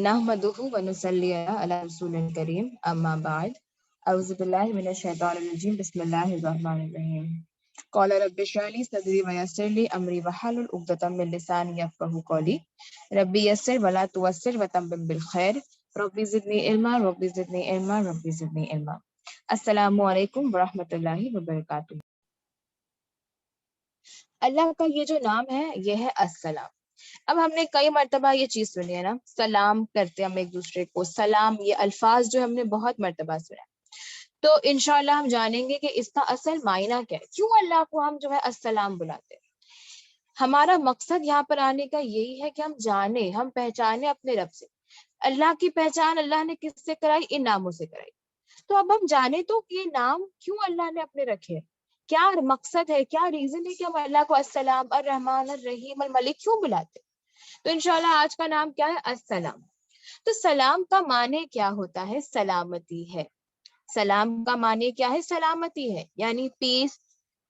نحمدہ ونصلی علی رسول الکریم اما بعد اعوذ باللہ من الشیطان الرجیم بسم اللہ الرحمن الرحیم قال رب اشرح لي صدری ویسر لي امری واحلل عقدۃ من لسانی یفقهوا قولی ربی یسر ولا تعسر وتمم بالخیر ربی زدنی علما ربی زدنی علما ربی زدنی علما۔ السلام علیکم ورحمۃ اللہ وبرکاتہ۔ اللہ کا یہ جو نام ہے یہ ہے السلام۔ اب ہم نے کئی مرتبہ یہ چیز سنی ہے نا، سلام کرتے ہم ایک دوسرے کو، سلام، یہ الفاظ جو ہم نے بہت مرتبہ سنا ہے۔ تو انشاءاللہ ہم جانیں گے کہ اس کا اصل معنی کیا ہے، کیوں اللہ کو ہم جو ہے السلام بلاتے ہیں۔ ہمارا مقصد یہاں پر آنے کا یہی ہے کہ ہم جانیں، ہم پہچانے اپنے رب سے۔ اللہ کی پہچان اللہ نے کس سے کرائی؟ ان ناموں سے کرائی۔ تو اب ہم جانیں تو یہ نام کیوں اللہ نے اپنے رکھے ہیں، کیا مقصد ہے، کیا ریزن ہے کہ ہم اللہ کو السلام، الرحمن، الرحیم، الملک کیوں بلاتے ہیں۔ تو انشاءاللہ آج کا نام کیا ہے؟ السلام۔ تو سلام کا معنی کیا ہوتا ہے؟ سلامتی ہے۔ سلام کا معنی کیا ہے؟ سلامتی ہے، یعنی پیس،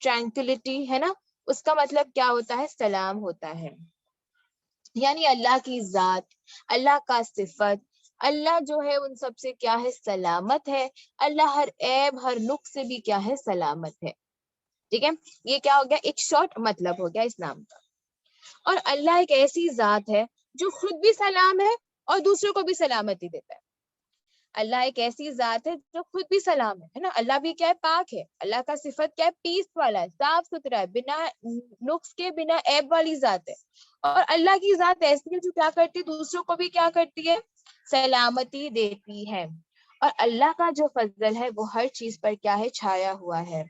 ٹرینکولیٹی ہے نا، اس کا مطلب کیا ہوتا ہے؟ سلام ہوتا ہے، یعنی اللہ کی ذات، اللہ کا صفت، اللہ جو ہے ان سب سے کیا ہے؟ سلامت ہے۔ اللہ ہر عیب، ہر نقص سے بھی کیا ہے؟ سلامت ہے۔ ٹھیک ہے، یہ کیا ہو گیا؟ ایک شارٹ مطلب ہو گیا اس نام کا۔ اور اللہ ایک ایسی ذات ہے جو خود بھی سلام ہے اور دوسروں کو بھی سلامتی دیتا ہے۔ اللہ ایک ایسی ذات ہے جو خود بھی سلام ہے نا، اللہ بھی کیا ہے؟ پاک ہے۔ اللہ کا صفت کیا ہے؟ پیس والا ہے، صاف ستھرا ہے، بنا نقص کے، بنا عیب والی ذات ہے۔ اور اللہ کی ذات ایسی ہے جو کیا کرتی ہے؟ دوسروں کو بھی کیا کرتی ہے؟ سلامتی دیتی ہے۔ اور اللہ کا جو فضل ہے وہ ہر چیز پر کیا ہے؟ چھایا ہوا ہے۔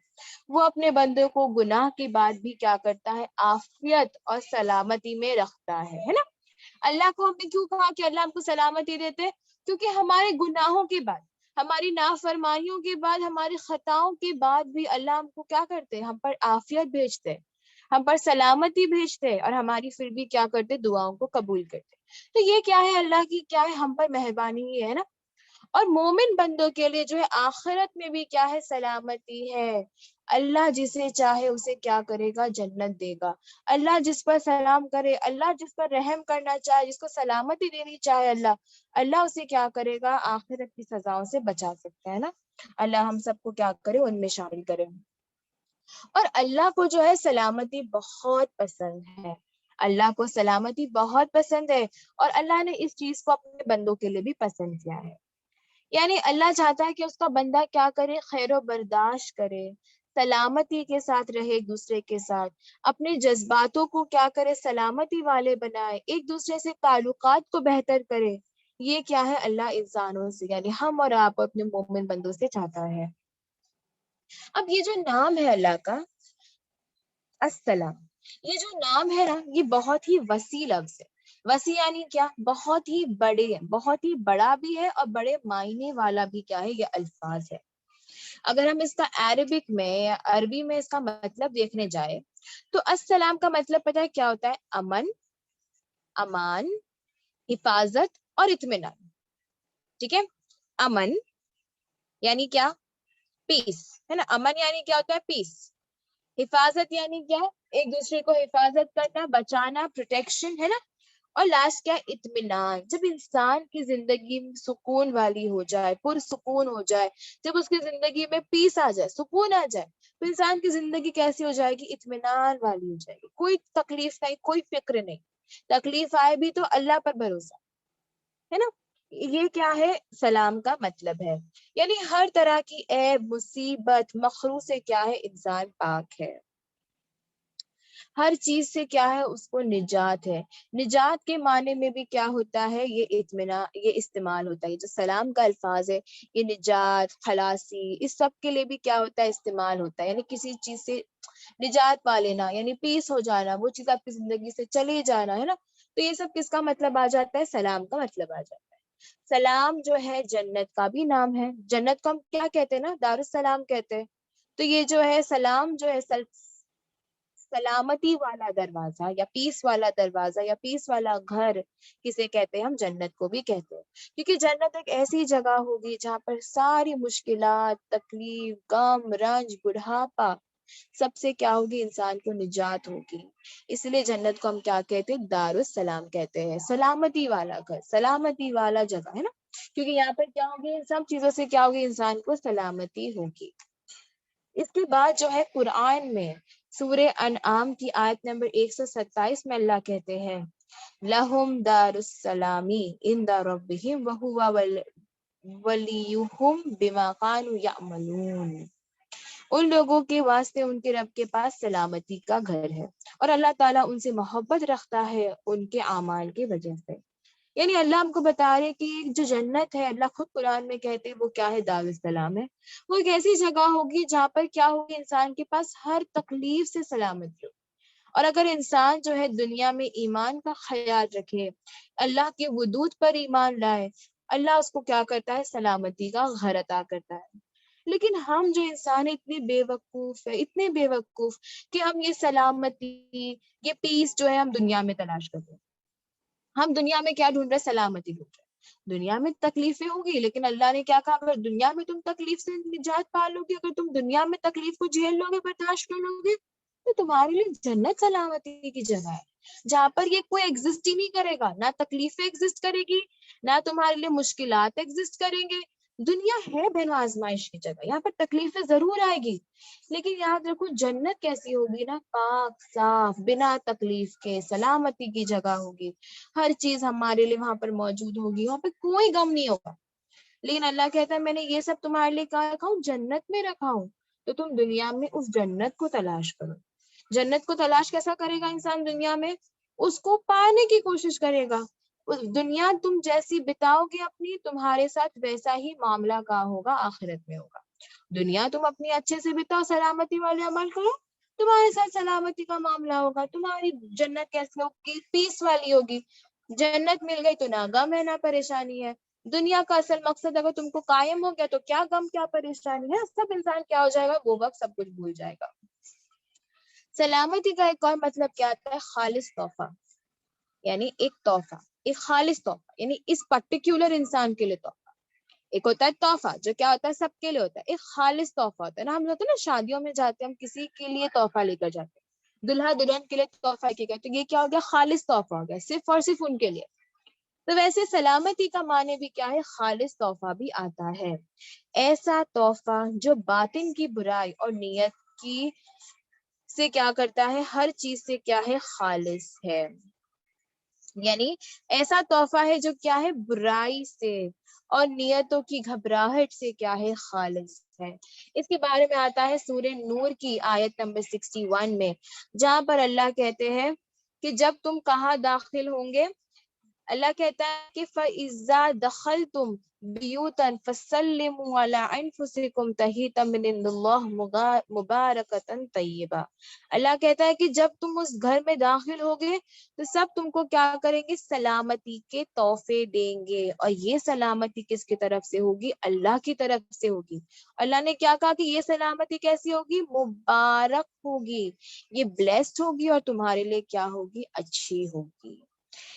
وہ اپنے بندوں کو گناہ کے بعد بھی کیا کرتا ہے؟ عافیت اور سلامتی میں رکھتا ہے نا۔ اللہ کو ہم نے کیوں کہا کہ اللہ ہم کو سلامتی دیتے؟ کیونکہ ہمارے گناہوں کے بعد، ہماری نافرمانیوں کے بعد، ہماری خطاؤں کے بعد بھی اللہ ہم کو کیا کرتے؟ ہم پر عافیت بھیجتے، ہم پر سلامتی بھیجتے، اور ہماری پھر بھی کیا کرتے؟ دعاؤں کو قبول کرتے۔ تو یہ کیا ہے؟ اللہ کی کیا ہے؟ ہم پر مہربانی ہی ہے نا۔ اور مومن بندوں کے لیے جو ہے آخرت میں بھی کیا ہے؟ سلامتی ہے۔ اللہ جسے چاہے اسے کیا کرے گا؟ جنت دے گا۔ اللہ جس پر سلام کرے، اللہ جس پر رحم کرنا چاہے، جس کو سلامتی دینی چاہے، اللہ اسے کیا کرے گا؟ آخرت کی سزاؤں سے بچا سکتا ہے نا۔ اللہ ہم سب کو کیا کرے؟ ان میں شامل کرے۔ اور اللہ کو جو ہے سلامتی بہت پسند ہے، اللہ کو سلامتی بہت پسند ہے، اور اللہ نے اس چیز کو اپنے بندوں کے لیے بھی پسند کیا ہے۔ یعنی اللہ چاہتا ہے کہ اس کا بندہ کیا کرے؟ خیر و برداشت کرے، سلامتی کے ساتھ رہے ایک دوسرے کے ساتھ، اپنے جذباتوں کو کیا کرے؟ سلامتی والے بنائے، ایک دوسرے سے تعلقات کو بہتر کرے۔ یہ کیا ہے؟ اللہ انسانوں سے، یعنی ہم اور آپ اپنے مومن بندوں سے چاہتا ہے۔ اب یہ جو نام ہے اللہ کا السلام، یہ جو نام ہے نا، یہ بہت ہی وسیع لفظ ہے۔ وسیع یعنی کیا؟ بہت ہی بڑے، بہت ہی بڑا بھی ہے، اور بڑے معنی والا بھی کیا ہے؟ یہ الفاظ ہے۔ اگر ہم اس کا عربک میں یا عربی میں اس کا مطلب دیکھنے جائے تو السلام کا مطلب پتہ ہے کیا ہوتا ہے؟ امن، امان، حفاظت اور اطمینان۔ ٹھیک ہے، امن یعنی کیا؟ پیس ہے نا۔ امن یعنی کیا ہوتا ہے؟ پیس۔ حفاظت یعنی کیا؟ ایک دوسرے کو حفاظت کرنا، بچانا، پروٹیکشن ہے نا۔ اور لاسٹ کیا؟ اطمینان۔ جب انسان کی زندگی سکون والی ہو جائے، پرسکون ہو جائے، جب اس کی زندگی میں پیس آ جائے، سکون آ جائے، تو انسان کی زندگی کیسی ہو جائے گی؟ اطمینان والی ہو جائے گی۔ کوئی تکلیف نہیں، کوئی فکر نہیں، تکلیف آئے بھی تو اللہ پر بھروسہ ہے نا۔ یہ کیا ہے؟ سلام کا مطلب ہے، یعنی ہر طرح کی عیب، مصیبت، مخرو سے کیا ہے؟ انسان پاک ہے۔ ہر چیز سے کیا ہے؟ اس کو نجات ہے۔ نجات کے معنی میں بھی کیا ہوتا ہے؟ یہ اطمینان، یہ استعمال ہوتا ہے۔ یہ جو سلام کا الفاظ ہے، یہ نجات، خلاصی، اس سب کے لیے بھی کیا ہوتا ہے؟ استعمال ہوتا ہے۔ یعنی کسی چیز سے نجات پا لینا، یعنی پیس ہو جانا، وہ چیز آپ کی زندگی سے چلی جانا ہے نا۔ تو یہ سب کس کا مطلب آ جاتا ہے؟ سلام کا مطلب آ جاتا ہے۔ سلام جو ہے جنت کا بھی نام ہے۔ جنت کو ہم کیا کہتے ہیں نا؟ دار السلام کہتے ہیں۔ تو یہ جو ہے سلام جو ہے سلامتی والا دروازہ، یا پیس والا دروازہ، یا پیس والا گھر کسے کہتے ہیں؟ ہم جنت کو بھی کہتے ہیں، کیونکہ جنت ایک ایسی جگہ ہوگی جہاں پر ساری مشکلات، تکلیف، غم، رنج، بڑھاپا سب سے کیا ہوگی؟ انسان کو نجات ہوگی. اس لیے جنت کو ہم کیا کہتے ہیں؟ دار السلام کہتے ہیں، سلامتی والا گھر، سلامتی والا جگہ ہے نا، کیونکہ یہاں پر کیا ہوگی؟ ان سب چیزوں سے کیا ہوگی؟ انسان کو سلامتی ہوگی. اس کے بعد جو ہے قرآن میں سورہ انعام کی آیت نمبر 127 میں اللہ کہتے ہیں لہم دار السلامی عند ربہم وہو ولیہم بما کانوا یعملون. ان لوگوں کے واسطے ان کے رب کے پاس سلامتی کا گھر ہے، اور اللہ تعالیٰ ان سے محبت رکھتا ہے ان کے اعمال کی وجہ سے. یعنی اللہ ہم کو بتا رہے کہ جو جنت ہے، اللہ خود قرآن میں کہتے ہیں وہ کیا ہے؟ دار السلام ہے. وہ ایک ایسی جگہ ہوگی جہاں پر کیا ہوگی؟ انسان کے پاس ہر تکلیف سے سلامتی ہو. اور اگر انسان جو ہے دنیا میں ایمان کا خیال رکھے، اللہ کے وجود پر ایمان لائے، اللہ اس کو کیا کرتا ہے؟ سلامتی کا گھر عطا کرتا ہے. لیکن ہم جو انسان ہیں اتنے بے وقوف ہے، اتنے بے وقوف کہ ہم یہ سلامتی، یہ پیس جو ہے ہم دنیا میں تلاش کرتے ہیں. ہم دنیا میں کیا ڈھونڈ رہے؟ سلامتی ڈھونڈ رہے. دنیا میں تکلیفیں ہوں گی، لیکن اللہ نے کیا کہا؟ اگر دنیا میں تم تکلیف سے نجات پا لو گے، اگر تم دنیا میں تکلیف کو جھیل لو گے، برداشت کر لو گے، تو تمہارے لیے جنت سلامتی کی جگہ ہے، جہاں پر یہ کوئی ایگزسٹ ہی نہیں کرے گا. نہ تکلیفیں ایگزسٹ کرے گی، نہ تمہارے لیے مشکلات ایگزسٹ کریں گے. دنیا ہے بے آزمائش کی جگہ، یہاں پر تکلیفیں ضرور آئے گی، لیکن یاد رکھو جنت کیسی ہوگی نا؟ پاک صاف، بنا تکلیف کے، سلامتی کی جگہ ہوگی. ہر چیز ہمارے لیے وہاں پر موجود ہوگی، وہاں پہ کوئی غم نہیں ہوگا. لیکن اللہ کہتا ہے میں نے یہ سب تمہارے لیے کہا رکھا ہوں، جنت میں رکھا ہوں، تو تم دنیا میں اس جنت کو تلاش کرو. جنت کو تلاش کیسا کرے گا انسان دنیا میں؟ اس کو پانے کی کوشش کرے گا. دنیا تم جیسی بتاؤ گے اپنی، تمہارے ساتھ ویسا ہی معاملہ کا ہوگا آخرت میں ہوگا. دنیا تم اپنی اچھے سے بتاؤ، سلامتی والے عمل کرو، تمہارے ساتھ سلامتی کا معاملہ ہوگا. تمہاری جنت کیسی ہوگی؟ پیس والی ہوگی. جنت مل گئی تو نہ غم ہے نہ پریشانی ہے. دنیا کا اصل مقصد اگر تم کو قائم ہو گیا تو کیا غم کیا پریشانی ہے، سب انسان کیا ہو جائے گا؟ وہ وقت سب کچھ بھول جائے گا. سلامتی کا ایک اور مطلب کیا آتا ہے؟ خالص تحفہ. یعنی ایک تحفہ، ایک خالص تحفہ، یعنی اس پرٹیکولر انسان کے لیے تحفہ. ایک ہوتا ہے تحفہ جو کیا ہوتا ہے؟ سب کے لیے ہوتا ہے. ایک خالص تحفہ ہوتا ہے نا، ہم ہوتا ہے نا شادیوں میں جاتے ہیں، ہم کسی کے لیے تحفہ لے کر جاتے ہیں، دلہا دلہن کے لیے تحفہ کے گئے، تو یہ کیا ہو گیا؟ خالص تحفہ ہو گیا، صرف اور صرف ان کے لیے. تو ویسے سلامتی کا معنی بھی کیا ہے؟ خالص تحفہ بھی آتا ہے. ایسا تحفہ جو باطن کی برائی اور نیت کی سے کیا کرتا ہے؟ ہر چیز سے کیا ہے؟ خالص ہے. یعنی ایسا تحفہ ہے جو کیا ہے؟ برائی سے اور نیتوں کی گھبراہٹ سے کیا ہے؟ خالص ہے. اس کے بارے میں آتا ہے سورہ نور کی آیت نمبر 61 میں، جہاں پر اللہ کہتے ہیں کہ جب تم کہاں داخل ہوں گے، اللہ کہتا ہے کہ فَإِذَا دَخَلْتُمْ بِيُوتًا فَسَلِّمُوا عَلَىٰ أَنفُسِكُمْ تَحِيَّةً مِّنْ عِندِ اللَّهِ مُبَارَكَةً طَيِّبَةً. اللہ کہتا ہے کہ جب تم اس گھر میں داخل ہوگے تو سب تم کو کیا کریں گے؟ سلامتی کے تحفے دیں گے. اور یہ سلامتی کس کی طرف سے ہوگی؟ اللہ کی طرف سے ہوگی. اللہ نے کیا کہا کہ یہ سلامتی کیسی ہوگی؟ مبارک ہوگی، یہ بلیسڈ ہوگی، اور تمہارے لیے کیا ہوگی؟ اچھی ہوگی.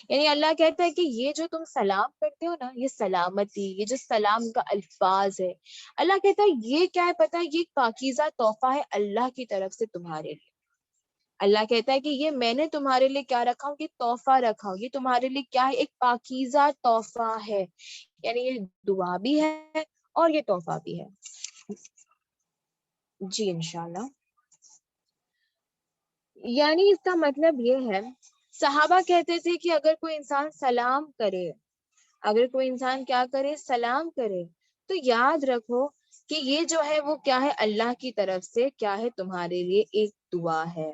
یعنی اللہ کہتا ہے کہ یہ جو تم سلام کرتے ہو نا، یہ سلامتی، یہ جو سلام کا الفاظ ہے، اللہ کہتا ہے یہ کیا ہے پتہ ہے؟ یہ پاکیزہ تحفہ ہے اللہ کی طرف سے تمہارے لیے. اللہ کہتا ہے کہ یہ میں نے تمہارے لیے کیا رکھا ہوں؟ یہ تحفہ رکھا ہوں، یہ تمہارے لیے کیا ہے؟ ایک پاکیزہ تحفہ ہے. یعنی یہ دعا بھی ہے اور یہ تحفہ بھی ہے. جی انشاءاللہ. یعنی اس کا مطلب یہ ہے، صحابہ کہتے تھے کہ اگر کوئی انسان سلام کرے، اگر کوئی انسان کیا کرے؟ سلام کرے، تو یاد رکھو کہ یہ جو ہے وہ کیا ہے؟ اللہ کی طرف سے کیا ہے؟ تمہارے لیے ایک دعا ہے.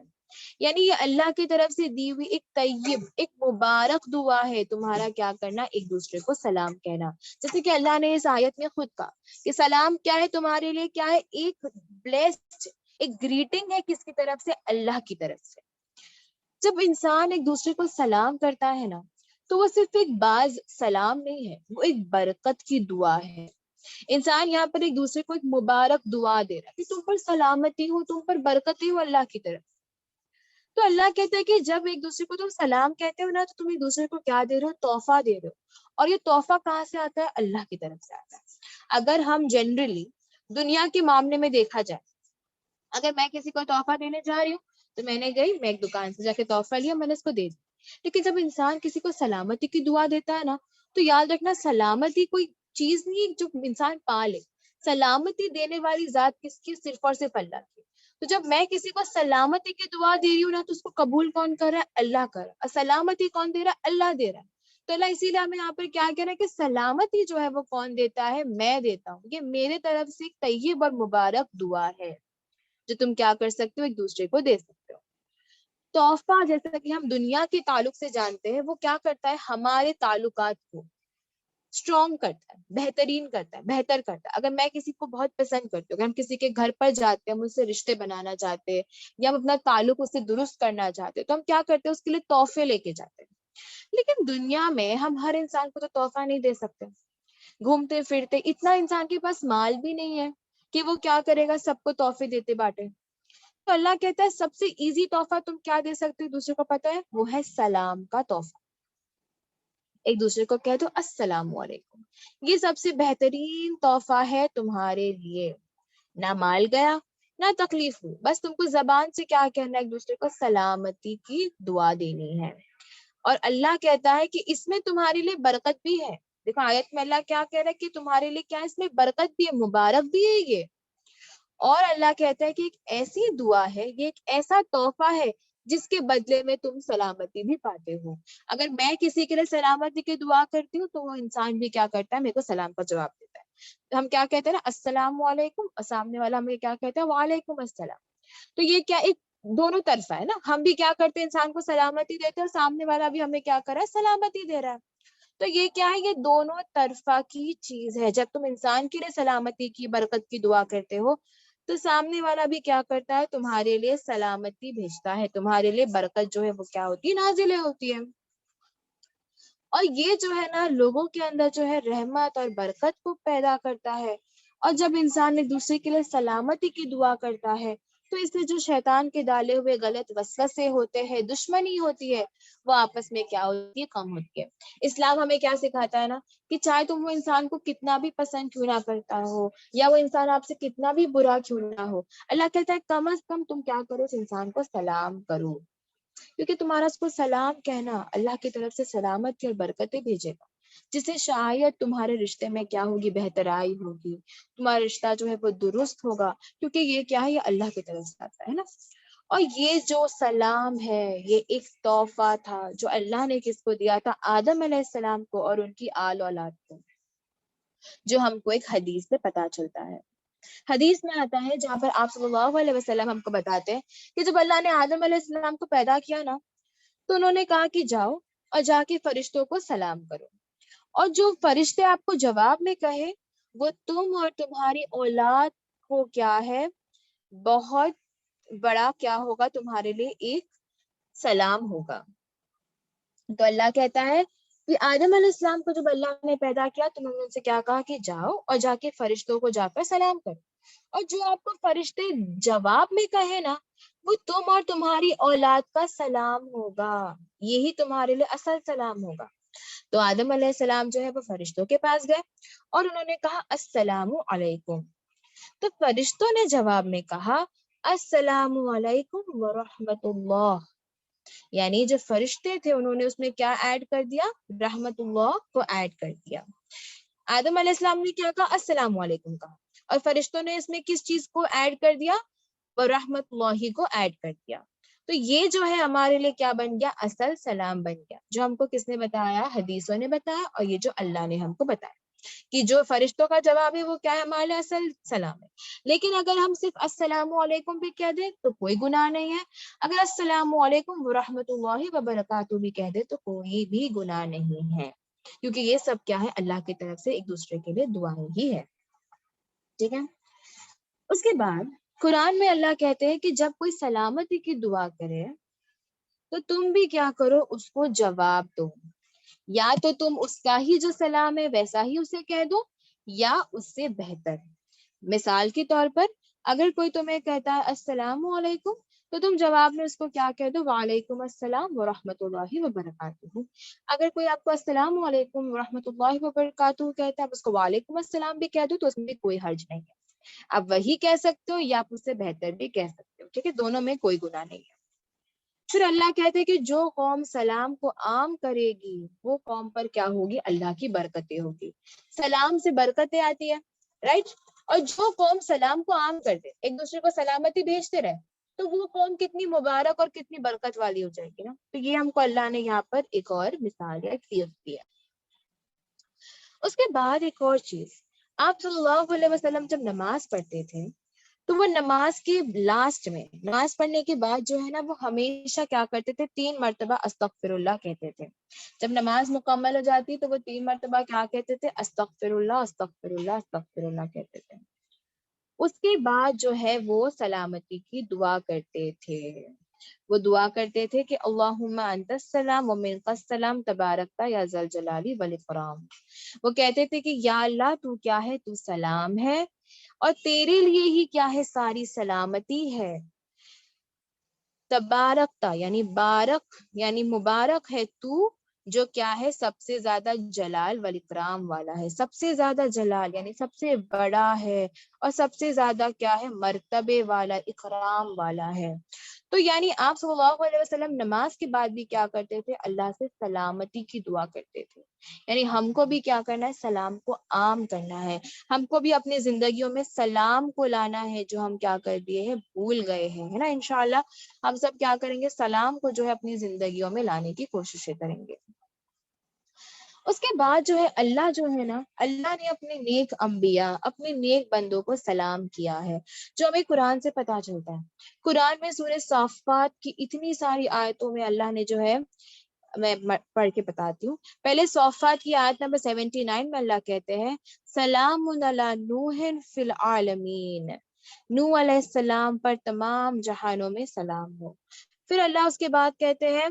یعنی یہ اللہ کی طرف سے دی ہوئی ایک طیب، ایک مبارک دعا ہے، تمہارا کیا کرنا؟ ایک دوسرے کو سلام کہنا. جیسے کہ اللہ نے اس آیت میں خود کہا کہ سلام کیا ہے تمہارے لیے؟ کیا ہے؟ ایک بلیسڈ، ایک گریٹنگ ہے، کس کی طرف سے؟ اللہ کی طرف سے. جب انسان ایک دوسرے کو سلام کرتا ہے نا، تو وہ صرف ایک باز سلام نہیں ہے، وہ ایک برکت کی دعا ہے. انسان یہاں پر ایک دوسرے کو ایک مبارک دعا دے رہا ہے کہ تم پر سلامتی ہو، تم پر برکتی ہو اللہ کی طرف. تو اللہ کہتا ہے کہ جب ایک دوسرے کو تم سلام کہتے ہو نا، تو تم ایک دوسرے کو کیا دے رہے ہو؟ تحفہ دے رہے ہو. اور یہ تحفہ کہاں سے آتا ہے؟ اللہ کی طرف سے آتا ہے. اگر ہم جنرلی دنیا کے معاملے میں دیکھا جائے اگر میں کسی کو تحفہ دینے جا رہی ہوں تو میں نے گئی، میں ایک دکان سے جا کے تحفہ لیا، میں نے اس کو دے دیا، لیکن جب انسان کسی کو سلامتی کی دعا دیتا ہے نا، تو یاد رکھنا سلامتی کوئی چیز نہیں جو انسان پا لے، سلامتی دینے والی ذات کس کی؟ صرف اور صرف اللہ کی۔ تو جب میں کسی کو سلامتی کی دعا دے رہی ہوں نا، تو اس کو قبول کون کر رہا ہے؟ اللہ کر رہا ہے، اور سلامتی کون دے رہا ہے؟ اللہ دے رہا ہے۔ تو اللہ اسی لیے ہمیں یہاں پر کیا کہہ رہا ہے کہ سلامتی جو ہے وہ کون دیتا ہے؟ میں دیتا ہوں، یہ میرے طرف سے ایک طیب اور مبارک دعا ہے جو تم کیا کر سکتے ہو؟ ایک دوسرے کو دے سکتے ہو۔ تحفہ جیسا کہ ہم دنیا کے تعلق سے جانتے ہیں، وہ کیا کرتا ہے؟ ہمارے تعلقات کو اسٹرانگ کرتا ہے، بہترین کرتا ہے، بہتر کرتا ہے۔ اگر میں کسی کو بہت پسند کرتی ہوں، اگر ہم کسی کے گھر پر جاتے ہیں، ہم اس سے رشتے بنانا چاہتے ہیں یا ہم اپنا تعلق اس سے درست کرنا چاہتے ہیں، تو ہم کیا کرتے ہیں؟ اس کے لیے تحفے لے کے جاتے ہیں۔ لیکن دنیا میں ہم ہر انسان کو تو تحفہ نہیں دے سکتے، گھومتے پھرتے اتنا انسان کے پاس مال بھی نہیں ہے کہ وہ کیا کرے گا؟ سب کو تحفے دیتے باٹے۔ تو اللہ کہتا ہے سب سے ایزی تحفہ تم کیا دے سکتے ہو دوسرے کو پتا ہے؟ وہ ہے سلام کا تحفہ۔ ایک دوسرے کو کہہ دو السلام علیکم، یہ سب سے بہترین تحفہ ہے تمہارے لیے۔ نہ مال گیا نہ تکلیف ہوئی، بس تم کو زبان سے کیا کہنا ہے؟ ایک دوسرے کو سلامتی کی دعا دینی ہے۔ اور اللہ کہتا ہے کہ اس میں تمہارے لیے برکت بھی ہے۔ دیکھو آیت میں اللہ کیا کہہ رہا ہے کہ تمہارے لیے کیا اس میں برکت بھی ہے، مبارک بھی ہے یہ۔ اور اللہ کہتا ہے کہ ایک ایسی دعا ہے، یہ ایک ایسا تحفہ ہے جس کے بدلے میں تم سلامتی بھی پاتے ہو۔ اگر میں کسی کے لیے سلامتی کی دعا کرتی ہوں تو وہ انسان بھی کیا کرتا ہے؟ میرے کو سلام کا جواب دیتا ہے۔ ہم کیا کہتے ہیں نا السلام علیکم، اور سامنے والا ہمیں کیا کہتا ہے؟ وعلیکم السلام۔ تو یہ کیا ایک دونوں طرفہ ہے نا، ہم بھی کیا کرتے ہیں؟ انسان کو سلامتی دیتے ہیں، اور سامنے والا بھی ہمیں کیا کر رہا ہے؟ سلامتی دے رہا ہے۔ تو یہ کیا ہے؟ یہ دونوں طرفہ کی چیز ہے۔ جب تم انسان کے لیے سلامتی کی برکت کی دعا کرتے ہو تو سامنے والا بھی کیا کرتا ہے؟ تمہارے لیے سلامتی بھیجتا ہے، تمہارے لیے برکت جو ہے وہ کیا ہوتی ہے؟ نازل ہوتی ہے۔ اور یہ جو ہے نا لوگوں کے اندر جو ہے رحمت اور برکت کو پیدا کرتا ہے۔ اور جب انسان ایک دوسرے کے لیے سلامتی کی دعا کرتا ہے تو اس سے جو شیطان کے ڈالے ہوئے غلط وسوسے ہوتے ہیں، دشمنی ہوتی ہے، وہ آپس میں کیا ہوتی ہے؟ کم ہوتی ہے۔ اسلام ہمیں کیا سکھاتا ہے نا کہ چاہے تم وہ انسان کو کتنا بھی پسند کیوں نہ کرتا ہو، یا وہ انسان آپ سے کتنا بھی برا کیوں نہ ہو، اللہ کہتا ہے کم از کم تم کیا کرو؟ اس انسان کو سلام کرو، کیونکہ تمہارا اس کو سلام کہنا اللہ کی طرف سے سلامت اور برکتیں بھیجے گا، جس سے شاید تمہارے رشتے میں کیا ہوگی؟ بہترائی ہوگی، تمہارا رشتہ جو ہے وہ درست ہوگا، کیونکہ یہ کیا ہے؟ یہ اللہ کی طرف سے آتا ہے نا۔ اور یہ جو سلام ہے یہ ایک تحفہ تھا جو اللہ نے کس کو دیا تھا؟ آدم علیہ السلام کو اور ان کی آل اولاد کو، جو ہم کو ایک حدیث سے پتا چلتا ہے۔ حدیث میں آتا ہے جہاں پر آپ صلی اللہ علیہ وسلم ہم کو بتاتے ہیں کہ جب اللہ نے آدم علیہ السلام کو پیدا کیا نا تو انہوں نے کہا کہ جاؤ اور جا کے فرشتوں کو سلام کرو، اور جو فرشتے آپ کو جواب میں کہے وہ تم اور تمہاری اولاد کو کیا ہے؟ بہت بڑا کیا ہوگا؟ تمہارے لیے ایک سلام ہوگا۔ تو اللہ کہتا ہے کہ آدم علیہ السلام کو جب اللہ نے پیدا کیا تو انہوں نے ان سے کیا کہا کہ جاؤ اور جا کے فرشتوں کو جا کر سلام کرو، اور جو آپ کو فرشتے جواب میں کہے نا وہ تم اور تمہاری اولاد کا سلام ہوگا، یہی تمہارے لیے اصل سلام ہوگا۔ تو آدم علیہ السلام جو ہے وہ فرشتوں کے پاس گئے اور انہوں نے کہا السلام علیکم، تو فرشتوں نے جواب میں کہا السلام علیکم ورحمۃ اللہ، یعنی جو فرشتے تھے انہوں نے اس میں کیا ایڈ کر دیا؟ رحمت اللہ کو ایڈ کر دیا۔ آدم علیہ السلام نے کیا کہا؟ السلام علیکم کہا، اور فرشتوں نے اس میں کس چیز کو ایڈ کر دیا؟ رحمت اللہ کو ایڈ کر دیا۔ تو یہ جو ہے ہمارے لیے کیا بن گیا؟ اصل سلام بن گیا، جو ہم کو کس نے بتایا؟ حدیثوں نے بتایا، اور یہ جو اللہ نے ہم کو بتایا کہ جو فرشتوں کا جواب ہے وہ کیا ہے؟ ہمارے لیے اصل سلام ہے۔ لیکن اگر ہم صرف السلام علیکم بھی کہہ دیں تو کوئی گناہ نہیں ہے، اگر السلام علیکم ورحمۃ اللہ وبرکاتہ بھی کہہ دے تو کوئی بھی گناہ نہیں ہے، کیونکہ یہ سب کیا ہے؟ اللہ کی طرف سے ایک دوسرے کے لیے دعائیں ہی ہے۔ ٹھیک ہے، اس کے بعد قرآن میں اللہ کہتے ہیں کہ جب کوئی سلامتی کی دعا کرے تو تم بھی کیا کرو؟ اس کو جواب دو، یا تو تم اس کا ہی جو سلام ہے ویسا ہی اسے کہہ دو یا اس سے بہتر۔ مثال کے طور پر اگر کوئی تمہیں کہتا ہے السلام علیکم تو تم جواب میں اس کو کیا کہہ دو؟ وعلیکم السلام ورحمۃ اللہ وبرکاتہ۔ اگر کوئی آپ کو السلام علیکم ورحمۃ اللہ وبرکاتہ کہتا ہے آپ اس کو وعلیکم السلام بھی کہہ دو تو اس میں کوئی حرج نہیں ہے۔ آپ وہی کہہ سکتے ہو یا آپ اس سے بہتر بھی کہہ سکتے ہو، ٹھیک ہے، دونوں میں کوئی گناہ نہیں ہے۔ پھر اللہ کہتے ہیں کہ جو قوم سلام کو عام کرے گی وہ قوم پر کیا ہوگی؟ اللہ کی برکتیں ہوگی۔ سلام سے برکتیں آتی ہے، رائٹ؟ اور جو قوم سلام کو عام کر دے، ایک دوسرے کو سلامتی بھیجتے رہے، تو وہ قوم کتنی مبارک اور کتنی برکت والی ہو جائے گی نا۔ تو یہ ہم کو اللہ نے یہاں پر ایک اور مثال یا ایک دی ہے۔ اس کے بعد ایک اور چیز، آپ صلی اللہ علیہ وسلم جب نماز پڑھتے تھے تو وہ نماز کے لاسٹ میں، نماز پڑھنے کے بعد جو ہے نا، وہ ہمیشہ کیا کرتے تھے؟ 3 مرتبہ استغفر اللہ کہتے تھے۔ جب نماز مکمل ہو جاتی تو وہ 3 مرتبہ کیا کہتے تھے؟ استغفر اللہ، استغفر اللہ، استغفر اللہ کہتے تھے۔ اس کے بعد جو ہے وہ سلامتی کی دعا کرتے تھے۔ وہ دعا کرتے تھے کہ اللہم انت السلام ومنک السلام تبارکتا یا ذا الجلال والاکرام۔ وہ کہتے تھے کہ یا اللہ تو کیا ہے؟ تو سلام ہے اور تیرے لیے ہی کیا ہے؟ ساری سلامتی ہے۔ تبارکتا یعنی بارک یعنی مبارک ہے تو، جو کیا ہے؟ سب سے زیادہ جلال والاکرام والا ہے۔ سب سے زیادہ جلال یعنی سب سے بڑا ہے، اور سب سے زیادہ کیا ہے؟ مرتبے والا، اکرام والا ہے۔ تو یعنی آپ صلی اللہ علیہ وسلم نماز کے بعد بھی کیا کرتے تھے؟ اللہ سے سلامتی کی دعا کرتے تھے۔ یعنی ہم کو بھی کیا کرنا ہے؟ سلام کو عام کرنا ہے۔ ہم کو بھی اپنی زندگیوں میں سلام کو لانا ہے، جو ہم کیا کر دیے ہیں؟ بھول گئے ہیں، ہے نا۔ انشاءاللہ ہم سب کیا کریں گے؟ سلام کو جو ہے اپنی زندگیوں میں لانے کی کوششیں کریں گے۔ اس کے بعد جو ہے اللہ جو ہے نا، اللہ نے اپنے نیک انبیاء، اپنے نیک بندوں کو سلام کیا ہے، جو ہمیں قرآن سے پتہ چلتا ہے۔ قرآن میں سورہ صافات کی اتنی ساری آیتوں میں اللہ نے جو ہے، میں پڑھ کے بتاتی ہوں۔ پہلے صافات کی آیت نمبر 79 میں اللہ کہتے ہیں سلام علی نوح فی العالمین، نوح علیہ السلام پر تمام جہانوں میں سلام ہو۔ پھر اللہ اس کے بعد کہتے ہیں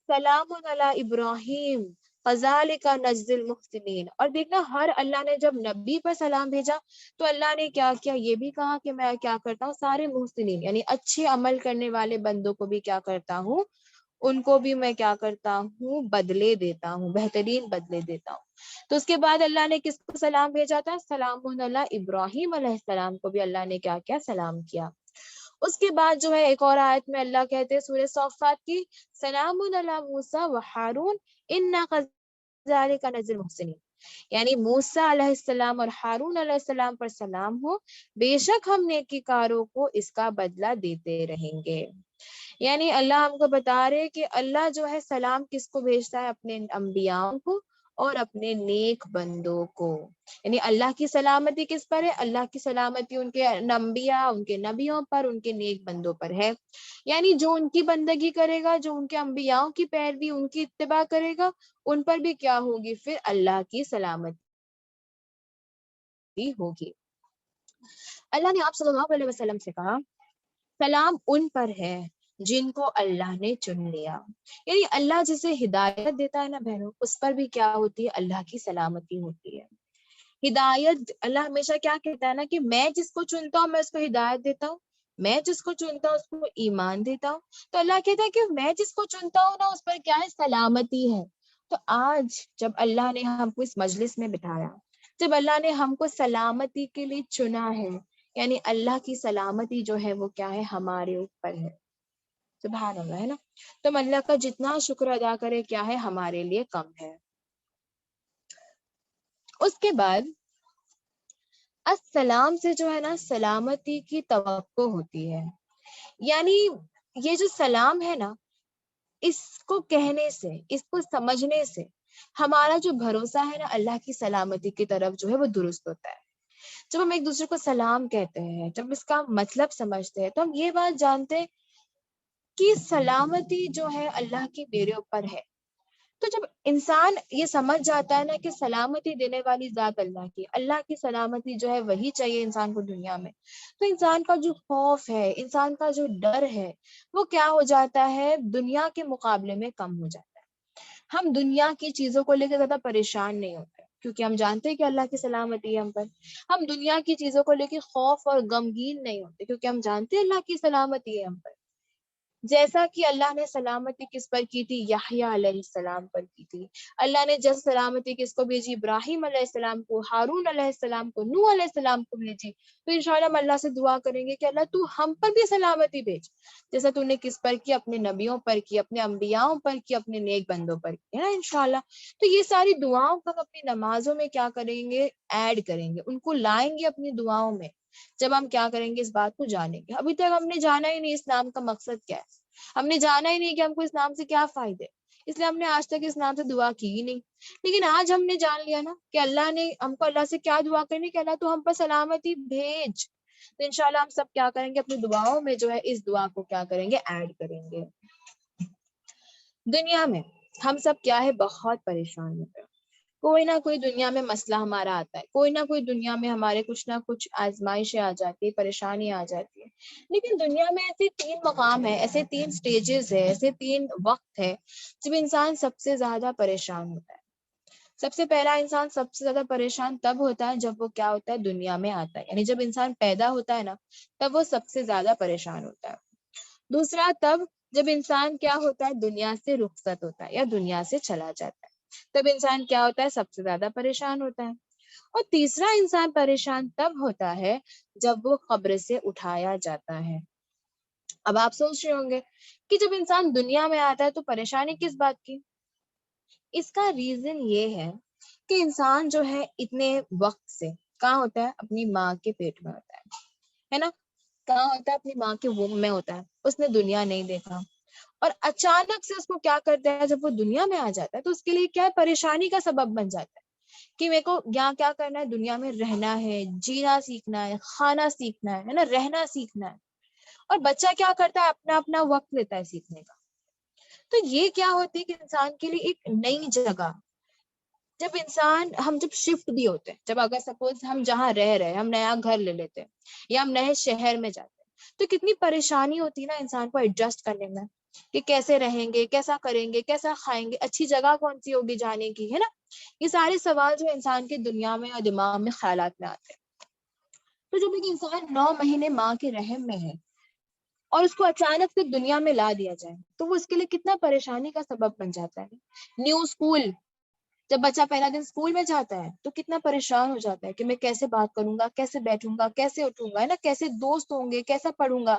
سلام علی ابراہیم کذالک نجزی المحسنین۔ اور دیکھنا، ہر اللہ نے جب نبی پر سلام بھیجا تو اللہ نے کیا کیا؟ یہ بھی کہا کہ میں کیا کرتا ہوں؟ سارے محسنین یعنی اچھے عمل کرنے والے بندوں کو بھی کیا کرتا ہوں؟ ان کو بھی میں کیا کرتا ہوں؟ بدلے دیتا ہوں، بہترین بدلے دیتا ہوں۔ تو اس کے بعد اللہ نے کس کو سلام بھیجا تھا؟ سلام علی ابراہیم علیہ السلام کو بھی اللہ نے کیا کیا؟ سلام کیا۔ اس کے بعد جو ہے ایک اور آیت میں اللہ کہتے ہیں سورہ صافات کی سلام علی موسیٰ و ہارون انا کذالک نجزی المحسنین، یعنی موسیٰ علیہ السلام اور ہارون علیہ السلام پر سلام ہو، بے شک ہم نیکیکاروں کو اس کا بدلہ دیتے رہیں گے۔ یعنی اللہ ہم کو بتا رہے کہ اللہ جو ہے سلام کس کو بھیجتا ہے؟ اپنے انبیاء کو اور اپنے نیک بندوں کو۔ یعنی اللہ کی سلامتی کس پر ہے؟ اللہ کی سلامتی ان کے انبیاء، ان کے نبیوں پر، ان کے نیک بندوں پر ہے۔ یعنی جو ان کی بندگی کرے گا، جو ان کے انبیاء کی پیروی، ان کی اتباع کرے گا، ان پر بھی کیا ہوگی؟ پھر اللہ کی سلامتی ہوگی۔ اللہ نے آپ صلی اللہ علیہ وسلم سے کہا سلام ان پر ہے جن کو اللہ نے چن لیا۔ یعنی اللہ جسے ہدایت دیتا ہے نا بہنوں، اس پر بھی کیا ہوتی ہے؟ اللہ کی سلامتی ہوتی ہے۔ ہدایت، اللہ ہمیشہ کیا کہتا ہے نا کہ میں جس کو چنتا ہوں میں اس کو ہدایت دیتا ہوں، میں جس کو چنتا ہوں اس کو ایمان دیتا ہوں۔ تو اللہ کہتا ہے کہ میں جس کو چنتا ہوں نا اس پر کیا ہے؟ سلامتی ہے۔ تو آج جب اللہ نے ہم کو اس مجلس میں بٹھایا، جب اللہ نے ہم کو سلامتی کے لیے چنا ہے، یعنی اللہ کی سلامتی جو ہے وہ کیا ہے؟ ہمارے اوپر ہے۔ سبحان اللہ، ہے نا۔ تو اللہ کا جتنا شکر ادا کرے کیا ہے؟ ہمارے لیے کم ہے۔ اس کے بعد السلام سے جو ہے نا سلامتی کی توقع ہوتی ہے۔ یعنی یہ جو سلام ہے نا، اس کو کہنے سے، اس کو سمجھنے سے ہمارا جو بھروسہ ہے نا اللہ کی سلامتی کی طرف جو ہے وہ درست ہوتا ہے۔ جب ہم ایک دوسرے کو سلام کہتے ہیں، جب اس کا مطلب سمجھتے ہیں، تو ہم یہ بات جانتے ہیں کہ سلامتی جو ہے اللہ کی میرے اوپر ہے۔ تو جب انسان یہ سمجھ جاتا ہے نا کہ سلامتی دینے والی ذات اللہ کی سلامتی جو ہے وہی چاہیے انسان کو دنیا میں، تو انسان کا جو خوف ہے، انسان کا جو ڈر ہے، وہ کیا ہو جاتا ہے؟ دنیا کے مقابلے میں کم ہو جاتا ہے۔ ہم دنیا کی چیزوں کو لے کے زیادہ پریشان نہیں ہوتے کیونکہ ہم جانتے ہیں کہ اللہ کی سلامتی ہے ہم پر۔ ہم دنیا کی چیزوں کو لے کے خوف اور غمگین نہیں ہوتے کیونکہ ہم جانتے ہیں اللہ کی سلامتی ہے ہم پر۔ جیسا کہ اللہ نے سلامتی کس پر کی تھی؟ یحییٰ علیہ السلام پر کی تھی. اللہ نے جیسے سلامتی کس کو بھیجی؟ ابراہیم علیہ السلام کو، ہارون علیہ السلام کو، نوح علیہ السلام کو بھیجی. تو انشاءاللہ ہم اللہ سے دعا کریں گے کہ اللہ تو ہم پر بھی سلامتی بھیج، جیسا تو نے کس پر کی؟ اپنے نبیوں پر کی، اپنے انبیاؤں پر کی، اپنے نیک بندوں پر کی، ہے نا انشاءاللہ. تو یہ ساری دعاؤں کو ہم اپنی نمازوں میں کیا کریں گے؟ ایڈ کریں گے، ان کو لائیں گے اپنی دعاؤں میں. جب ہم کیا کریں گے؟ اس بات کو جانیں گے. ابھی تک ہم نے جانا ہی نہیں اس نام کا مقصد کیا ہے، ہم نے جانا ہی نہیں کہ ہم کو اس نام سے کیا فائدے، اس لیے ہم نے آج تک اس نام سے دعا کی ہی نہیں. لیکن آج ہم نے جان لیا نا کہ اللہ نے ہم کو اللہ سے کیا دعا کرنی، کہ اللہ تو ہم پر سلامتی بھیج. تو انشاءاللہ ہم سب کیا کریں گے؟ اپنی دعاؤں میں جو ہے اس دعا کو کیا کریں گے؟ ایڈ کریں گے. دنیا میں ہم سب کیا ہے؟ بہت پریشان ہوتے ہیں. کوئی نہ کوئی دنیا میں مسئلہ ہمارا آتا ہے، کوئی نہ کوئی دنیا میں ہمارے کچھ نہ کچھ آزمائشیں آ جاتی ہے، پریشانی آ جاتی ہے. لیکن دنیا میں ایسے 3 مقام ہے، ایسے 3 سٹیجز ہے، ایسے 3 وقت ہے جب انسان سب سے زیادہ پریشان ہوتا ہے. سب سے پہلا انسان سب سے زیادہ پریشان تب ہوتا ہے جب وہ کیا ہوتا ہے؟ دنیا میں آتا ہے. یعنی جب انسان پیدا ہوتا ہے نا تب وہ سب سے زیادہ پریشان ہوتا ہے. دوسرا تب جب انسان کیا ہوتا ہے؟ دنیا سے رخصت ہوتا ہے یا دنیا سے چلا جاتا ہے، تب انسان کیا ہوتا ہے؟ سب سے زیادہ پریشان ہوتا ہے. اور تیسرا انسان پریشان تب ہوتا ہے جب وہ قبر سے اٹھایا جاتا ہے. اب آپ سوچ رہے ہوں گے کہ جب انسان دنیا میں آتا ہے تو پریشانی کس بات کی؟ اس کا ریزن یہ ہے کہ انسان جو ہے اتنے وقت سے کہاں ہوتا ہے؟ اپنی ماں کے پیٹ میں ہوتا ہے نا. کہاں ہوتا ہے؟ اپنی ماں کے وomb میں ہوتا ہے. اس نے دنیا نہیں دیکھا اور اچانک سے اس کو کیا کرتا ہے؟ جب وہ دنیا میں آ جاتا ہے تو اس کے لیے کیا ہے؟ پریشانی کا سبب بن جاتا ہے کہ میرے کو یہاں کیا کرنا ہے؟ دنیا میں رہنا ہے، جینا سیکھنا ہے، کھانا سیکھنا ہے نا، رہنا سیکھنا ہے. اور بچہ کیا کرتا ہے؟ اپنا اپنا وقت لیتا ہے سیکھنے کا. تو یہ کیا ہوتی ہے کہ انسان کے لیے ایک نئی جگہ، جب انسان ہم جب شفٹ بھی ہوتے ہیں، جب اگر سپوز ہم جہاں رہ رہے ہم نیا گھر لے لیتے ہیں یا ہم نئے شہر میں جاتے ہیں تو کتنی پریشانی ہوتی ہے نا انسان کو ایڈجسٹ کرنے میں کہ کیسے رہیں گے، کیسا کریں گے، کیسا کھائیں گے، اچھی جگہ کون سی ہوگی جانے کی، ہے نا. یہ سارے سوال جو انسان کے دنیا میں اور دماغ میں خیالات میں آتے ہیں. تو جب ایک انسان 9 مہینے ماں کے رحم میں ہے اور اس کو اچانک سے دنیا میں لا دیا جائے تو وہ اس کے لیے کتنا پریشانی کا سبب بن جاتا ہے. نیو اسکول، جب بچہ پہلا دن اسکول میں جاتا ہے تو کتنا پریشان ہو جاتا ہے کہ میں کیسے بات کروں گا، کیسے بیٹھوں گا، کیسے اٹھوں گا، ہے نا، کیسے دوست ہوں گے، کیسا پڑھوں گا.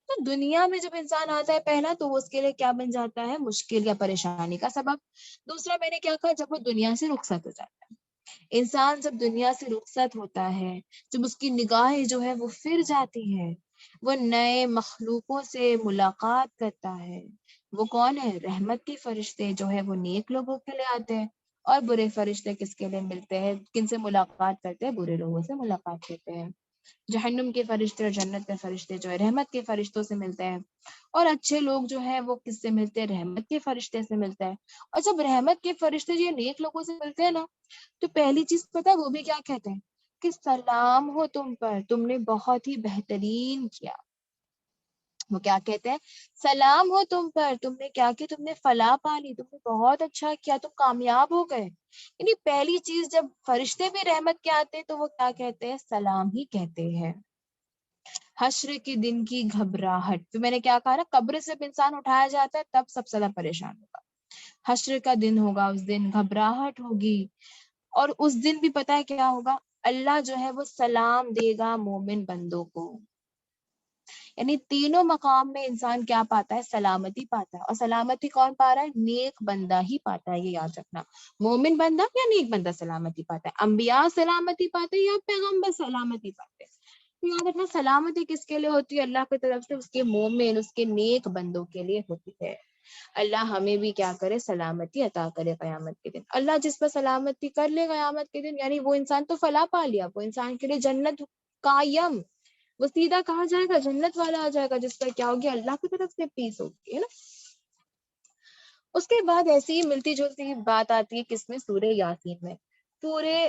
تو دنیا میں جب انسان آتا ہے پہلا تو وہ اس کے لیے کیا بن جاتا ہے؟ مشکل یا پریشانی کا سبب. دوسرا میں نے کیا کہا؟ جب وہ دنیا سے رخصت ہو جاتا ہے. انسان جب دنیا سے رخصت ہوتا ہے، جب اس کی نگاہیں جو ہے وہ پھر جاتی ہے، وہ نئے مخلوقوں سے ملاقات کرتا ہے. وہ کون ہے؟ رحمت کے فرشتے جو ہے وہ نیک لوگوں کے لیے آتے ہیں، اور برے فرشتے کس کے لیے ملتے ہیں؟ کن سے ملاقات کرتے ہیں؟ برے لوگوں سے ملاقات کرتے ہیں. جہنم کے فرشتے اور جنت کے فرشتے جو ہے رحمت کے فرشتوں سے ملتے ہیں، اور اچھے لوگ جو ہیں وہ کس سے ملتے ہیں؟ رحمت کے فرشتے سے ملتے ہیں. اور جب رحمت کے فرشتے جو نیک لوگوں سے ملتے ہیں نا تو پہلی چیز پتہ ہے وہ بھی کیا کہتے ہیں؟ کہ سلام ہو تم پر، تم نے بہت ہی بہترین کیا. وہ کیا کہتے ہیں؟ سلام ہو تم پر، تم نے کیا کیا؟ تم نے فلاح پا لی، تم نے بہت اچھا کیا، تم کامیاب ہو گئے. یعنی پہلی چیز جب فرشتے بھی رحمت کے آتے ہیں تو وہ کیا کہتے ہیں؟ سلام ہی کہتے ہیں. حشر کے دن کی گھبراہٹ، تو میں نے کیا کہا نا، قبر سے جب انسان اٹھایا جاتا ہے تب سب سے زیادہ پریشان ہوگا. حشر کا دن ہوگا، اس دن گھبراہٹ ہوگی. اور اس دن بھی پتہ ہے کیا ہوگا؟ اللہ جو ہے وہ سلام دے گا مومن بندوں کو. یعنی تینوں مقام میں انسان کیا پاتا ہے؟ سلامتی پاتا ہے. اور سلامتی کون پا رہا ہے؟ نیک بندہ ہی پاتا ہے. یہ یاد رکھنا، مومن بندہ یا نیک بندہ سلامتی پاتا ہے. انبیاء سلامتی پاتے ہیں یا پیغمبر سلامتی پاتے ہیں؟ تو یاد رکھنا سلامتی کس کے لیے ہوتی ہے؟ اللہ کی طرف سے اس کے مومن، اس کے نیک بندوں کے لیے ہوتی ہے. اللہ ہمیں بھی کیا کرے؟ سلامتی عطا کرے قیامت کے دن. اللہ جس پر سلامتی کر لے قیامت کے دن، یعنی وہ انسان تو فلاح پا لیا، وہ انسان کے لیے جنت قائم، وہ سیدھا کہا جائے گا جنت والا آ جائے گا جس پر کیا ہوگی؟ اللہ کی طرف سے پیس ہوگی، ہے نا. اس کے بعد ایسی ہی ملتی جلتی بات آتی ہے کس میں؟ سورہ یاسین میں. سورہ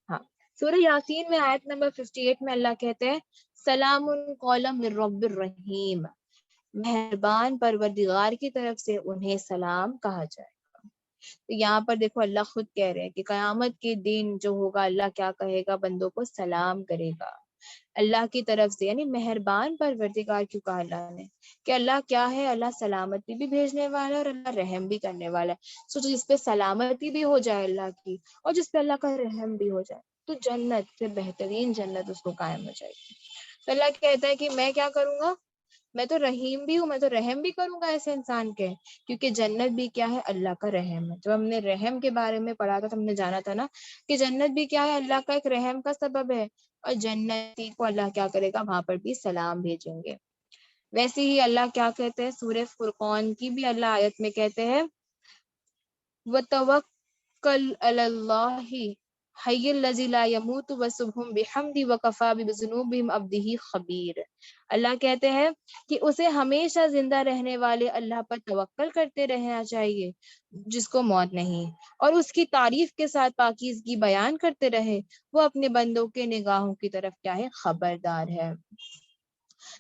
ہاں سورہ یاسین میں آیت نمبر 58 میں اللہ کہتے ہیں سلام قولا من رب الرحیم، مہربان پروردگار کی طرف سے انہیں سلام کہا جائے گا. تو یہاں پر دیکھو اللہ خود کہہ رہے ہیں کہ قیامت کے دن جو ہوگا اللہ کیا کہے گا؟ بندوں کو سلام کرے گا. اللہ کی طرف سے، یعنی مہربان پروردگار کیوں کہا اللہ نے؟ کہ اللہ کیا ہے؟ اللہ سلامتی بھی بھیجنے والا ہے اور اللہ رحم بھی کرنے والا ہے. سوچو جس پہ سلامتی بھی ہو جائے اللہ کی اور جس پہ اللہ کا رحم بھی ہو جائے تو جنت سے بہترین جنت اس کو قائم ہو جائے گی. تو اللہ کہتا ہے کہ میں کیا کروں گا؟ میں تو رحیم بھی ہوں، میں تو رحم بھی کروں گا ایسے انسان کے، کیونکہ جنت بھی کیا ہے؟ اللہ کا رحم ہے. جب ہم نے رحم کے بارے میں پڑھا تھا تو ہم نے جانا تھا نا کہ جنت بھی کیا ہے؟ اللہ کا ایک رحم کا سبب ہے، اور جنتی کو اللہ کیا کرے گا؟ وہاں پر بھی سلام بھیجیں گے. ویسے ہی اللہ کیا کہتے ہیں سورہ فرقان کی بھی اللہ آیت میں کہتے ہیں وَتَوَكَّلْ عَلَى اللَّهِ حَيِّ الَّذِي لَا يَمُوتُ وَسُبْحُمْ بِحَمْدِ وَكَفَى بِذُنُوبِهِمْ عَبْدِهِ خَبِيرٌ. اللہ کہتے ہیں کہ اسے ہمیشہ زندہ رہنے والے اللہ پر توکل کرتے رہنا چاہیے جس کو موت نہیں، اور اس کی تعریف کے ساتھ پاکیزگی بیان کرتے رہے. وہ اپنے بندوں کے نگاہوں کی طرف کیا ہے؟ خبردار ہے.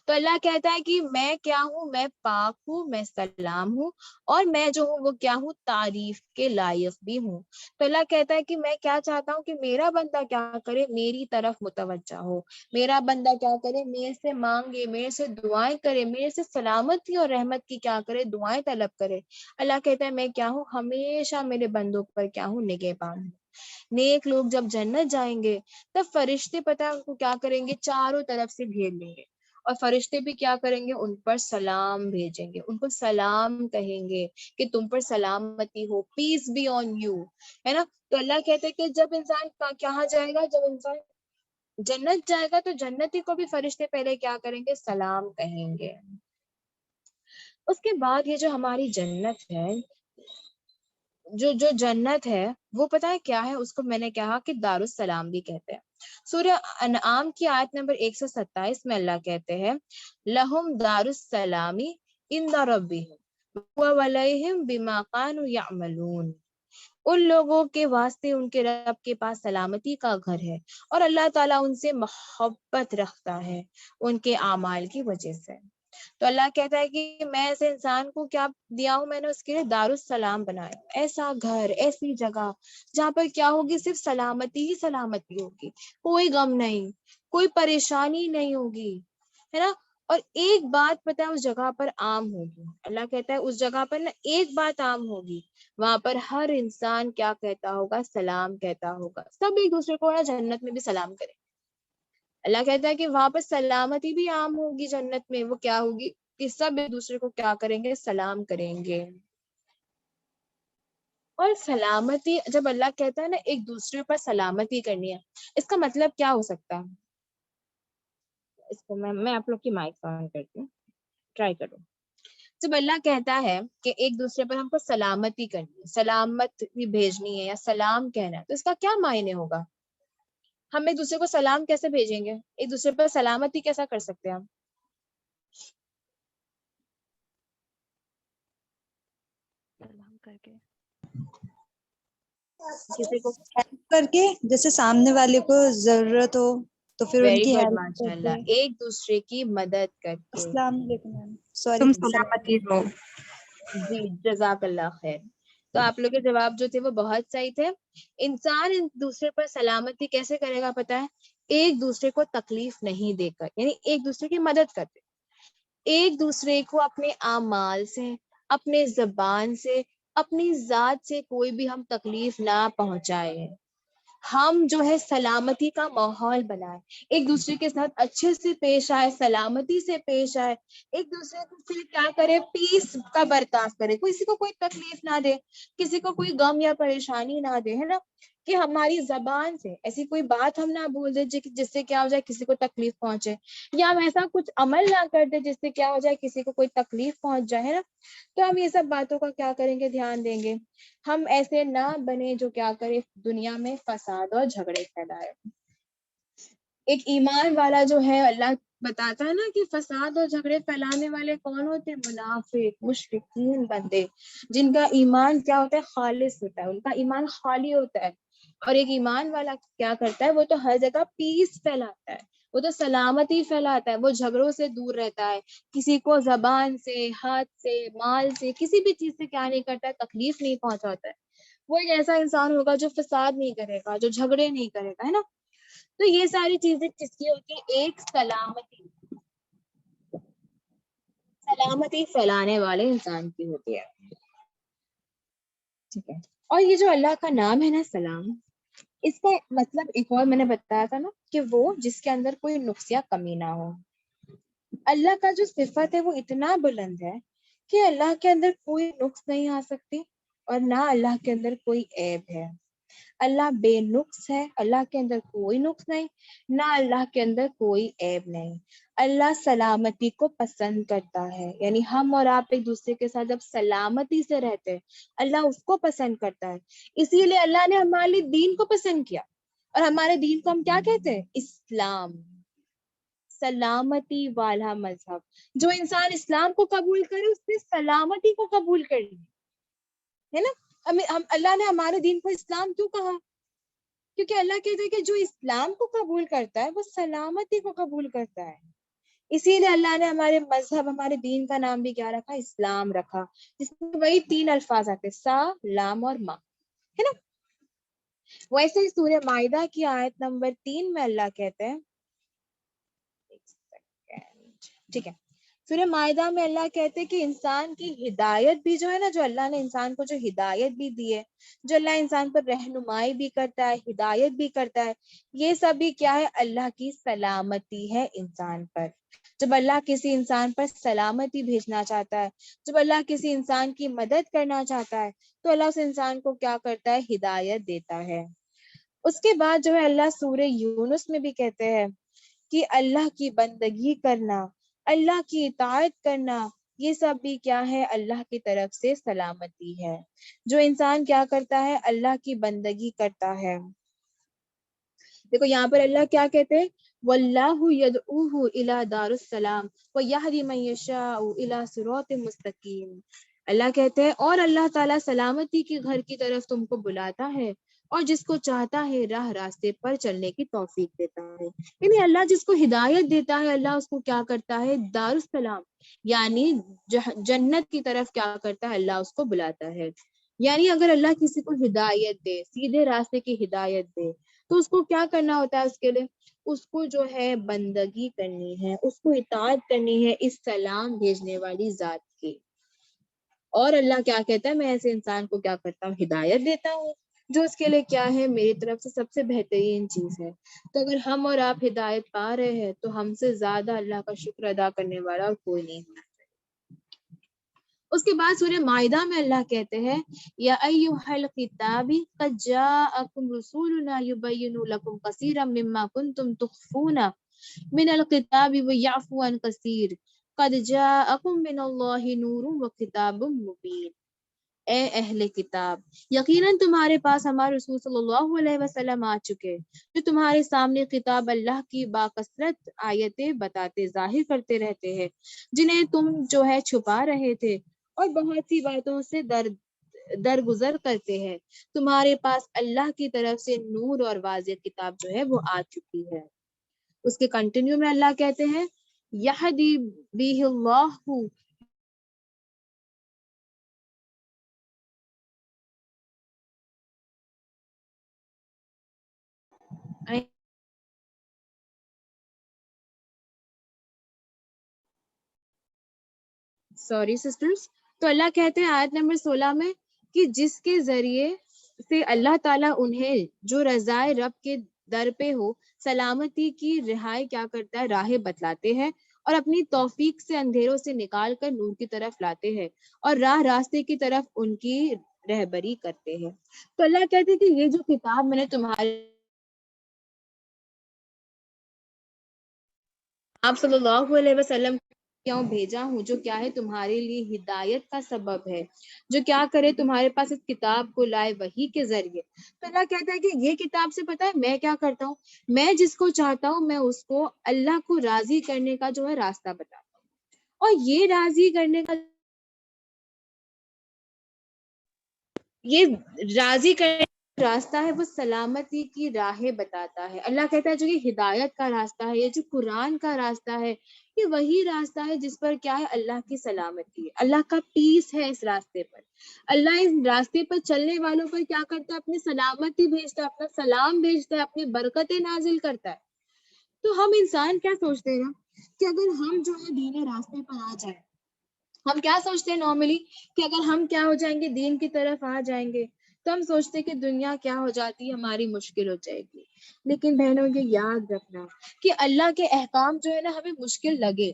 تو اللہ کہتا ہے کہ میں کیا ہوں؟ میں پاک ہوں، میں سلام ہوں، اور میں جو ہوں وہ کیا ہوں؟ تعریف کے لائق بھی ہوں. تو اللہ کہتا ہے کہ میں کیا چاہتا ہوں کہ میرا بندہ کیا کرے؟ میری طرف متوجہ ہو، میرا بندہ کیا کرے؟ میرے سے مانگے، میرے سے دعائیں کرے، میرے سے سلامتی اور رحمت کی کیا کرے؟ دعائیں طلب کرے. اللہ کہتا ہے میں کیا ہوں؟ ہمیشہ میرے بندوں پر کیا ہوں؟ نگہبان ہوں. نیک لوگ جب جنت جائیں گے تب فرشتے پتہ ان کو کیا کریں گے؟ چاروں طرف سے گھیر لیں گے، اور فرشتے بھی کیا کریں گے؟ ان پر سلام بھیجیں گے، ان کو سلام کہیں گے کہ تم پر سلامتی ہو، پیس بی آن یو، ہے نا. تو اللہ کہتے ہیں کہ جب انسان کہاں جائے گا؟ جب انسان جنت جائے گا تو جنتی کو بھی فرشتے پہلے کیا کریں گے؟ سلام کہیں گے. اس کے بعد یہ جو ہماری جنت ہے، جو جنت ہے وہ پتہ ہے کیا ہے؟ اس کو میں نے کہا کہ دارالسلام بھی کہتے ہیں. سورہ انعام کی آیت نمبر 127 میں اللہ کہتے ہیں لہم دار السلامی عند ربہم وعلیہم بما کانوا یعملون. ان لوگوں کے واسطے ان کے رب کے پاس سلامتی کا گھر ہے، اور اللہ تعالیٰ ان سے محبت رکھتا ہے ان کے اعمال کی وجہ سے. تو اللہ کہتا ہے کہ میں ایسے انسان کو کیا دیا ہوں؟ میں نے اس کے لیے دارالسلام بنایا، ایسا گھر، ایسی جگہ جہاں پر کیا ہوگی؟ صرف سلامتی ہی سلامتی ہوگی، کوئی غم نہیں، کوئی پریشانی نہیں ہوگی، ہے نا. اور ایک بات پتہ ہے اس جگہ پر عام ہوگی. اللہ کہتا ہے اس جگہ پر نا ایک بات عام ہوگی، وہاں پر ہر انسان کیا کہتا ہوگا؟ سلام کہتا ہوگا. سب ایک دوسرے کو نا جنت میں بھی سلام کریں. اللہ کہتا ہے کہ وہاں پر سلامتی بھی عام ہوگی جنت میں. وہ کیا ہوگی؟ کہ سب ایک دوسرے کو کیا کریں گے؟ سلام کریں گے. اور سلامتی جب اللہ کہتا ہے نا ایک دوسرے پر سلامتی کرنی ہے، اس کا مطلب کیا ہو سکتا ہے؟ اس کو میں آپ لوگ کی مائک آن کرتی ہوں، ٹرائی کرو. جب اللہ کہتا ہے کہ ایک دوسرے پر ہم کو سلامتی کرنی ہے، سلامت بھیجنی ہے یا سلام کہنا ہے، تو اس کا کیا معنی ہوگا؟ ہم ایک دوسرے کو سلام کیسے بھیجیں گے؟ ایک دوسرے پر سلامتی کیسا کر سکتے ہیں ہم؟ سلام کر کے، کسی کو کر کے، جیسے سامنے والے کو ضرورت ہو تو پھر ان ویری کی گڈ، ہیلپ ماشاء کرتے. اللہ، ایک دوسرے کی مدد کر کے. السلام علیکم میم، سوری. تم سلامتی ہو. جی جزاک اللہ خیر. تو آپ لوگ کے جواب جو تھے وہ بہت صحیح تھے. انسان ایک دوسرے پر سلامتی کیسے کرے گا پتہ ہے؟ ایک دوسرے کو تکلیف نہیں دے کر، یعنی ایک دوسرے کی مدد کرتے، ایک دوسرے کو اپنے اعمال سے، اپنے زبان سے، اپنی ذات سے کوئی بھی ہم تکلیف نہ پہنچائے. ہم جو ہے سلامتی کا ماحول بنائے، ایک دوسرے کے ساتھ اچھے سے پیش آئے، سلامتی سے پیش آئے، ایک دوسرے سے کیا کرے؟ پیس کا برتاؤ کرے، کسی کو کوئی تکلیف نہ دے، کسی کو کوئی غم یا پریشانی نہ دے، ہے نا. کہ ہماری زبان سے ایسی کوئی بات ہم نہ بول دے جس سے کیا ہو جائے؟ کسی کو تکلیف پہنچے، یا ہم ایسا کچھ عمل نہ کر دے جس سے کیا ہو جائے؟ کسی کو کوئی تکلیف پہنچ جائے، ہے نا. تو ہم یہ سب باتوں کا کیا کریں گے؟ دھیان دیں گے. ہم ایسے نہ بنے جو کیا کرے؟ دنیا میں فساد اور جھگڑے پھیلائے. ایک ایمان والا جو ہے، اللہ بتاتا ہے نا کہ فساد اور جھگڑے پھیلانے والے کون ہوتے ہیں؟ منافق، مشرکین بندے، جن کا ایمان کیا ہوتا ہے؟ خالص ہوتا ہے، ان کا ایمان خالی ہوتا ہے. اور ایک ایمان والا کیا کرتا ہے؟ وہ تو ہر جگہ پیس پھیلاتا ہے، وہ تو سلامتی پھیلاتا ہے، وہ جھگڑوں سے دور رہتا ہے، کسی کو زبان سے، ہاتھ سے، مال سے، کسی بھی چیز سے کیا نہیں کرتا ہے؟ تکلیف نہیں پہنچاتا ہے. وہ ایک ایسا انسان ہوگا جو فساد نہیں کرے گا، جو جھگڑے نہیں کرے گا، ہے نا. تو یہ ساری چیزیں کس کی ہوتی ہے؟ ایک سلامتی پھیلانے والے انسان کی ہوتی ہے. ٹھیک ہے. اور یہ جو اللہ کا نام ہے نا سلام، اس کا مطلب ایک اور میں نے بتایا تھا نا کہ وہ جس کے اندر کوئی نقص یا کمی نہ ہو. اللہ کا جو صفت ہے وہ اتنا بلند ہے کہ اللہ کے اندر کوئی نقص نہیں آ سکتی اور نہ اللہ کے اندر کوئی عیب ہے. اللہ بے نقص ہے، اللہ کے اندر کوئی نقص نہیں، نہ اللہ کے اندر کوئی عیب نہیں. اللہ سلامتی کو پسند کرتا ہے، یعنی ہم اور آپ ایک دوسرے کے ساتھ جب سلامتی سے رہتے ہیں اللہ اس کو پسند کرتا ہے. اسی لیے اللہ نے ہمارے دین کو پسند کیا، اور ہمارے دین کو ہم کیا کہتے ہیں؟ اسلام، سلامتی والا مذہب. جو انسان اسلام کو قبول کرے اس نے سلامتی کو قبول کر لی ہے نا. اللہ نے ہمارے دین کو اسلام کیوں کہا؟ کیونکہ اللہ کہتے ہیں کہ جو اسلام کو قبول کرتا ہے وہ سلامتی کو قبول کرتا ہے. اسی لیے اللہ نے ہمارے مذہب، ہمارے دین کا نام بھی کیا رکھا؟ اسلام رکھا، جس میں وہی 3 الفاظ آتے، سا، لام اور ما، ہے نا. ویسے ہی سورہ مائدہ کی آیت نمبر 3 میں اللہ کہتے ہیں، ٹھیک ہے، سورہ مائدہ میں اللہ کہتے ہیں کہ انسان کی ہدایت بھی جو ہے نا، جو اللہ نے انسان کو جو ہدایت بھی دی ہے، جو اللہ انسان پر رہنمائی بھی کرتا ہے، ہدایت بھی کرتا ہے، یہ سب بھی کیا ہے؟ اللہ کی سلامتی ہے انسان پر. جب اللہ کسی انسان پر سلامتی بھیجنا چاہتا ہے، جب اللہ کسی انسان کی مدد کرنا چاہتا ہے تو اللہ اس انسان کو کیا کرتا ہے؟ ہدایت دیتا ہے. اس کے بعد جو ہے اللہ سورہ یونس میں بھی کہتے ہیں کہ اللہ کی بندگی کرنا، اللہ کی اطاعت کرنا، یہ سب بھی کیا ہے؟ اللہ کی طرف سے سلامتی ہے. جو انسان کیا کرتا ہے؟ اللہ کی بندگی کرتا ہے. دیکھو یہاں پر اللہ کیا کہتے ہیں؟ وَاللَّهُ يَدْعُوهُ إِلَى دَارُ السَّلَامِ وَيَهْدِي مَن يَشَاءُ إِلَى صِرَاطٍ مُسْتَقِيمٍ. اللہ کہتے ہیں اور اللہ تعالیٰ سلامتی کے گھر کی طرف تم کو بلاتا ہے اور جس کو چاہتا ہے راہ راستے پر چلنے کی توفیق دیتا ہے. یعنی اللہ جس کو ہدایت دیتا ہے اللہ اس کو کیا کرتا ہے؟ دار السلام یعنی جنت کی طرف کیا کرتا ہے؟ اللہ اس کو بلاتا ہے. یعنی اگر اللہ کسی کو ہدایت دے، سیدھے راستے کی ہدایت دے، تو اس کو کیا کرنا ہوتا ہے؟ اس کے لیے اس کو جو ہے بندگی کرنی ہے، اس کو اطاعت کرنی ہے اس سلام بھیجنے والی ذات کی. اور اللہ کیا کہتا ہے؟ میں ایسے انسان کو کیا کرتا ہوں؟ ہدایت دیتا ہوں، جو اس کے لیے کیا ہے؟ میری طرف سے سب سے بہترین چیز ہے. تو اگر ہم اور آپ ہدایت پا رہے ہیں تو ہم سے زیادہ اللہ کا شکر ادا کرنے والا اور کوئی نہیں ہونا. اس کے بعد سورہ مائدہ میں اللہ کہتے ہیں یا ایھا الکتاب قد جاءکم رسولنا یبین لکم کثیرا مما کنتم تخفون من الکتاب ویعفو عن کثیر قد جاءکم من اللہ نور وکتاب مبین. اے اہل کتاب، یقیناً تمہارے پاس ہمارے رسول صلی اللہ علیہ وسلم آ چکے جو تمہارے سامنے کتاب اللہ کی باکثرت آیتیں بتاتے ظاہر کرتے رہتے ہیں جنہیں تم جو ہے چھپا رہے تھے اور بہت سی باتوں سے درگزر کرتے ہیں. تمہارے پاس اللہ کی طرف سے نور اور واضح کتاب جو ہے وہ آ چکی ہے. اس کے کنٹینیو میں اللہ کہتے ہیں یہدی بہ اللہ سوری سسٹرز. تو اللہ کہتے ہیں آیت نمبر 16 میں کہ جس کے ذریعے سے اللہ تعالیٰ انہیں جو رضائے رب کے در پہ ہو سلامتی کی رہائی کیا کرتا ہے؟ راہ بتلاتے ہیں اور اپنی توفیق سے اندھیروں سے نکال کر نور کی طرف لاتے ہیں اور راہ راستے کی طرف ان کی رہبری کرتے ہیں. تو اللہ کہتے ہیں کہ یہ جو کتاب میں نے تمہارے آپ صلی اللہ علیہ وسلم کیوں بھیجا ہوں، جو کیا ہے؟ تمہارے لیے ہدایت کا سبب ہے، جو کیا کرے؟ تمہارے پاس اس کتاب کو لائے وحی کے ذریعے. تو اللہ کہتا ہے کہ یہ کتاب سے پتہ ہے میں کیا کرتا ہوں؟ میں جس کو چاہتا ہوں میں اس کو اللہ کو راضی کرنے کا جو ہے راستہ بتاتا ہوں. اور یہ راضی کرنے کا یہ راضی کرنے راستہ ہے وہ سلامتی کی راہیں بتاتا ہے. اللہ کہتا ہے جو یہ ہدایت کا راستہ ہے، یہ جو قرآن کا راستہ ہے، یہ وہی راستہ ہے جس پر کیا ہے اللہ کی سلامتی ہے، اللہ کا پیس ہے اس راستے پر. اللہ اس راستے پر چلنے والوں پر کیا کرتا ہے؟ اپنی سلامتی بھیجتا ہے، اپنا سلام بھیجتا ہے، اپنی برکتیں نازل کرتا ہے. تو ہم انسان کیا سوچتے ہیں نا کہ اگر ہم جو ہے دین راستے پر آ جائیں، ہم کیا سوچتے ہیں نارملی کہ اگر ہم کیا ہو جائیں گے، دین کی طرف آ جائیں گے تو ہم سوچتے ہیں کہ دنیا کیا ہو جاتی ہے، ہماری مشکل ہو جائے گی. لیکن بہنوں یہ یاد رکھنا کہ اللہ کے احکام جو ہے نا ہمیں مشکل لگے،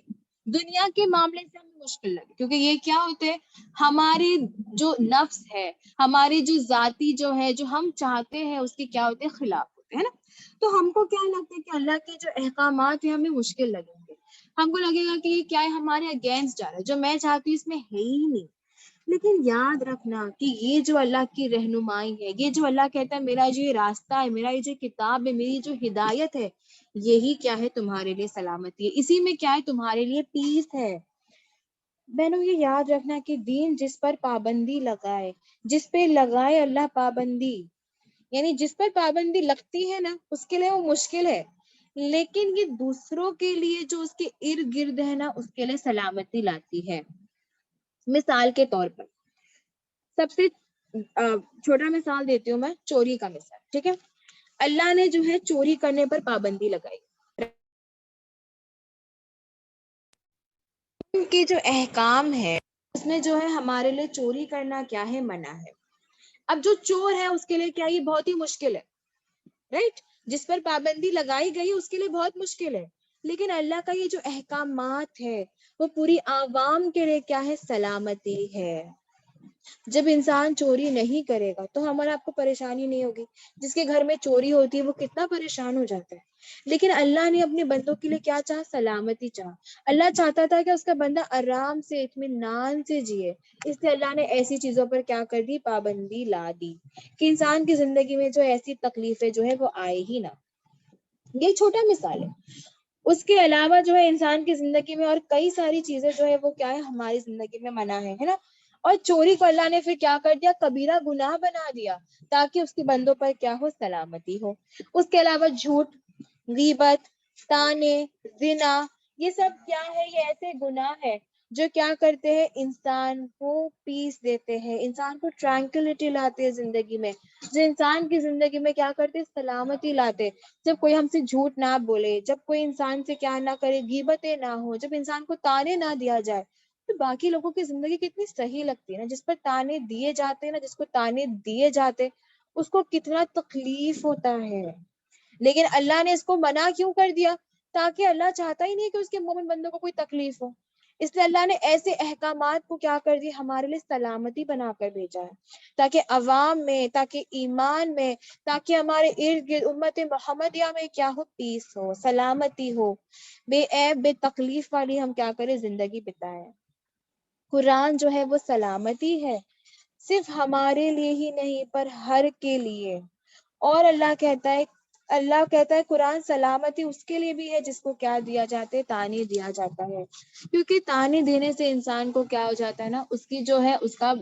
دنیا کے معاملے سے ہمیں مشکل لگے، کیونکہ یہ کیا ہوتے ہیں، ہمارے جو نفس ہے، ہماری جو ذاتی جو ہے، جو ہم چاہتے ہیں اس کے کیا ہوتے ہیں، خلاف ہوتے ہیں نا. تو ہم کو کیا لگتا ہے کہ اللہ کے جو احکامات ہیں ہمیں مشکل لگیں گے، ہم کو لگے گا کہ یہ کیا ہے، ہمارے اگینسٹ جا رہا ہے، جو میں چاہتی ہوں اس میں ہے ہی نہیں. لیکن یاد رکھنا کہ یہ جو اللہ کی رہنمائی ہے، یہ جو اللہ کہتا ہے میرا جو یہ راستہ ہے، میرا یہ جو کتاب ہے، میری جو ہدایت ہے، یہی کیا ہے تمہارے لیے سلامتی ہے، اسی میں کیا ہے تمہارے لیے پیس ہے. بہنوں یہ یاد رکھنا کہ دین جس پر پابندی لگائے، جس پہ لگائے اللہ پابندی، یعنی جس پر پابندی لگتی ہے نا اس کے لیے وہ مشکل ہے، لیکن یہ دوسروں کے لیے جو اس کے ارد گرد ہے نا اس کے لیے سلامتی لاتی ہے. مثال کے طور پر سب سے چھوٹا مثال دیتی ہوں میں، چوری کا مثال. ٹھیک ہے، اللہ نے جو ہے چوری کرنے پر پابندی لگائی، ان کے جو احکام ہے اس میں جو ہے ہمارے لیے چوری کرنا کیا ہے، منع ہے. اب جو چور ہے اس کے لیے کیا یہ بہت ہی مشکل ہے، رائٹ، جس پر پابندی لگائی گئی اس کے لیے بہت مشکل ہے. لیکن اللہ کا یہ جو احکامات ہے وہ پوری عوام کے لیے کیا ہے، سلامتی ہے. جب انسان چوری نہیں کرے گا تو ہمارا آپ کو پریشانی نہیں ہوگی. جس کے گھر میں چوری ہوتی ہے وہ کتنا پریشان ہو جاتا ہے. لیکن اللہ نے اپنے بندوں کے لیے کیا چاہا، سلامتی چاہا. اللہ چاہتا تھا کہ اس کا بندہ آرام سے اطمینان سے جیے، اس لیے اللہ نے ایسی چیزوں پر کیا کر دی، پابندی لا دی کہ انسان کی زندگی میں جو ایسی تکلیفیں جو ہے وہ آئے ہی نہ. یہ چھوٹا مثال ہے. اس کے علاوہ جو ہے انسان کی زندگی میں اور کئی ساری چیزیں جو ہے وہ کیا ہے، ہماری زندگی میں منع ہے نا. اور چوری کو اللہ نے پھر کیا کر دیا، کبیرہ گناہ بنا دیا تاکہ اس کے بندوں پر کیا ہو، سلامتی ہو. اس کے علاوہ جھوٹ، غیبت، طانے، زنا، یہ سب کیا ہے، یہ ایسے گناہ ہے جو کیا کرتے ہیں، انسان کو پیس دیتے ہیں، انسان کو ٹرانکلٹی لاتے ہیں زندگی میں، جو انسان کی زندگی میں کیا کرتے، سلامتی لاتے. جب کوئی ہم سے جھوٹ نہ بولے، جب کوئی انسان سے کیا نہ کرے، غیبتیں نہ ہو، جب انسان کو تانے نہ دیا جائے، تو باقی لوگوں کی زندگی کتنی صحیح لگتی ہے نا. جس پر تانے دیے جاتے ہیں نا، جس کو تانے دیے جاتے اس کو کتنا تکلیف ہوتا ہے. لیکن اللہ نے اس کو منع کیوں کر دیا؟ تاکہ اللہ چاہتا ہی نہیں کہ اس کے مومن بندوں کو کوئی تکلیف ہو، اس لیے اللہ نے ایسے احکامات کو کیا کر دیا، ہمارے لیے سلامتی بنا کر بھیجا ہے، تاکہ عوام میں، تاکہ ایمان میں، تاکہ ہمارے ارد گرد امت محمدیہ میں کیا ہو، پیس ہو، سلامتی ہو، بے عیب بے تکلیف والی ہم کیا کریں، زندگی بتائیں. قرآن جو ہے وہ سلامتی ہے، صرف ہمارے لیے ہی نہیں پر ہر کے لیے. اور اللہ کہتا ہے قرآن سلامتی اس کے لیے بھی ہے جس کو کیا دیا جاتا ہے، تانے دیا جاتا ہے. کیونکہ تانے دینے سے انسان کو کیا ہو جاتا ہے نا، اس کی جو ہے، اس کا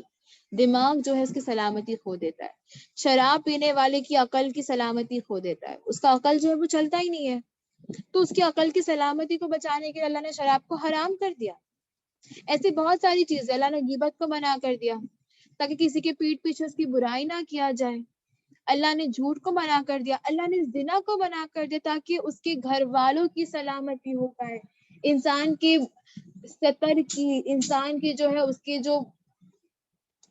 دماغ جو ہے اس کی سلامتی کھو دیتا ہے. شراب پینے والے کی عقل کی سلامتی کھو دیتا ہے، اس کا عقل جو ہے وہ چلتا ہی نہیں ہے. تو اس کی عقل کی سلامتی کو بچانے کے لیے اللہ نے شراب کو حرام کر دیا. ایسی بہت ساری چیزیں، اللہ نے غیبت کو منع کر دیا تاکہ کسی کے پیٹ پیچھے اس کی برائی نہ کیا جائے. اللہ نے جھوٹ کو منع کر دیا، اللہ نے زنا کو منع کر دیا تاکہ اس کے گھر والوں کی سلامتی ہو پائے، انسان کی ستر کی، انسان کی جو ہے اس کی جو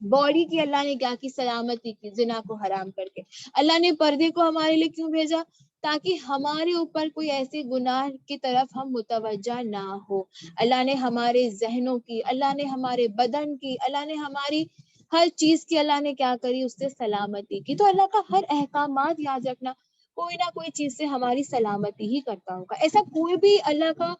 باڈی کی اللہ نے کیا کی، سلامتی کی، زنا کو حرام کر کے. اللہ نے پردے کو ہمارے لیے کیوں بھیجا؟ تاکہ ہمارے اوپر کوئی ایسی گناہ کی طرف ہم متوجہ نہ ہو. اللہ نے ہمارے ذہنوں کی، اللہ نے ہمارے بدن کی، اللہ نے ہماری ہر چیز کی اللہ نے کیا کری، اس سے سلامتی کی. تو اللہ کا ہر احکامات یاد رکھنا کوئی نہ کوئی چیز سے ہماری سلامتی ہی کرتا ہوگا. ایسا کوئی بھی اللہ کا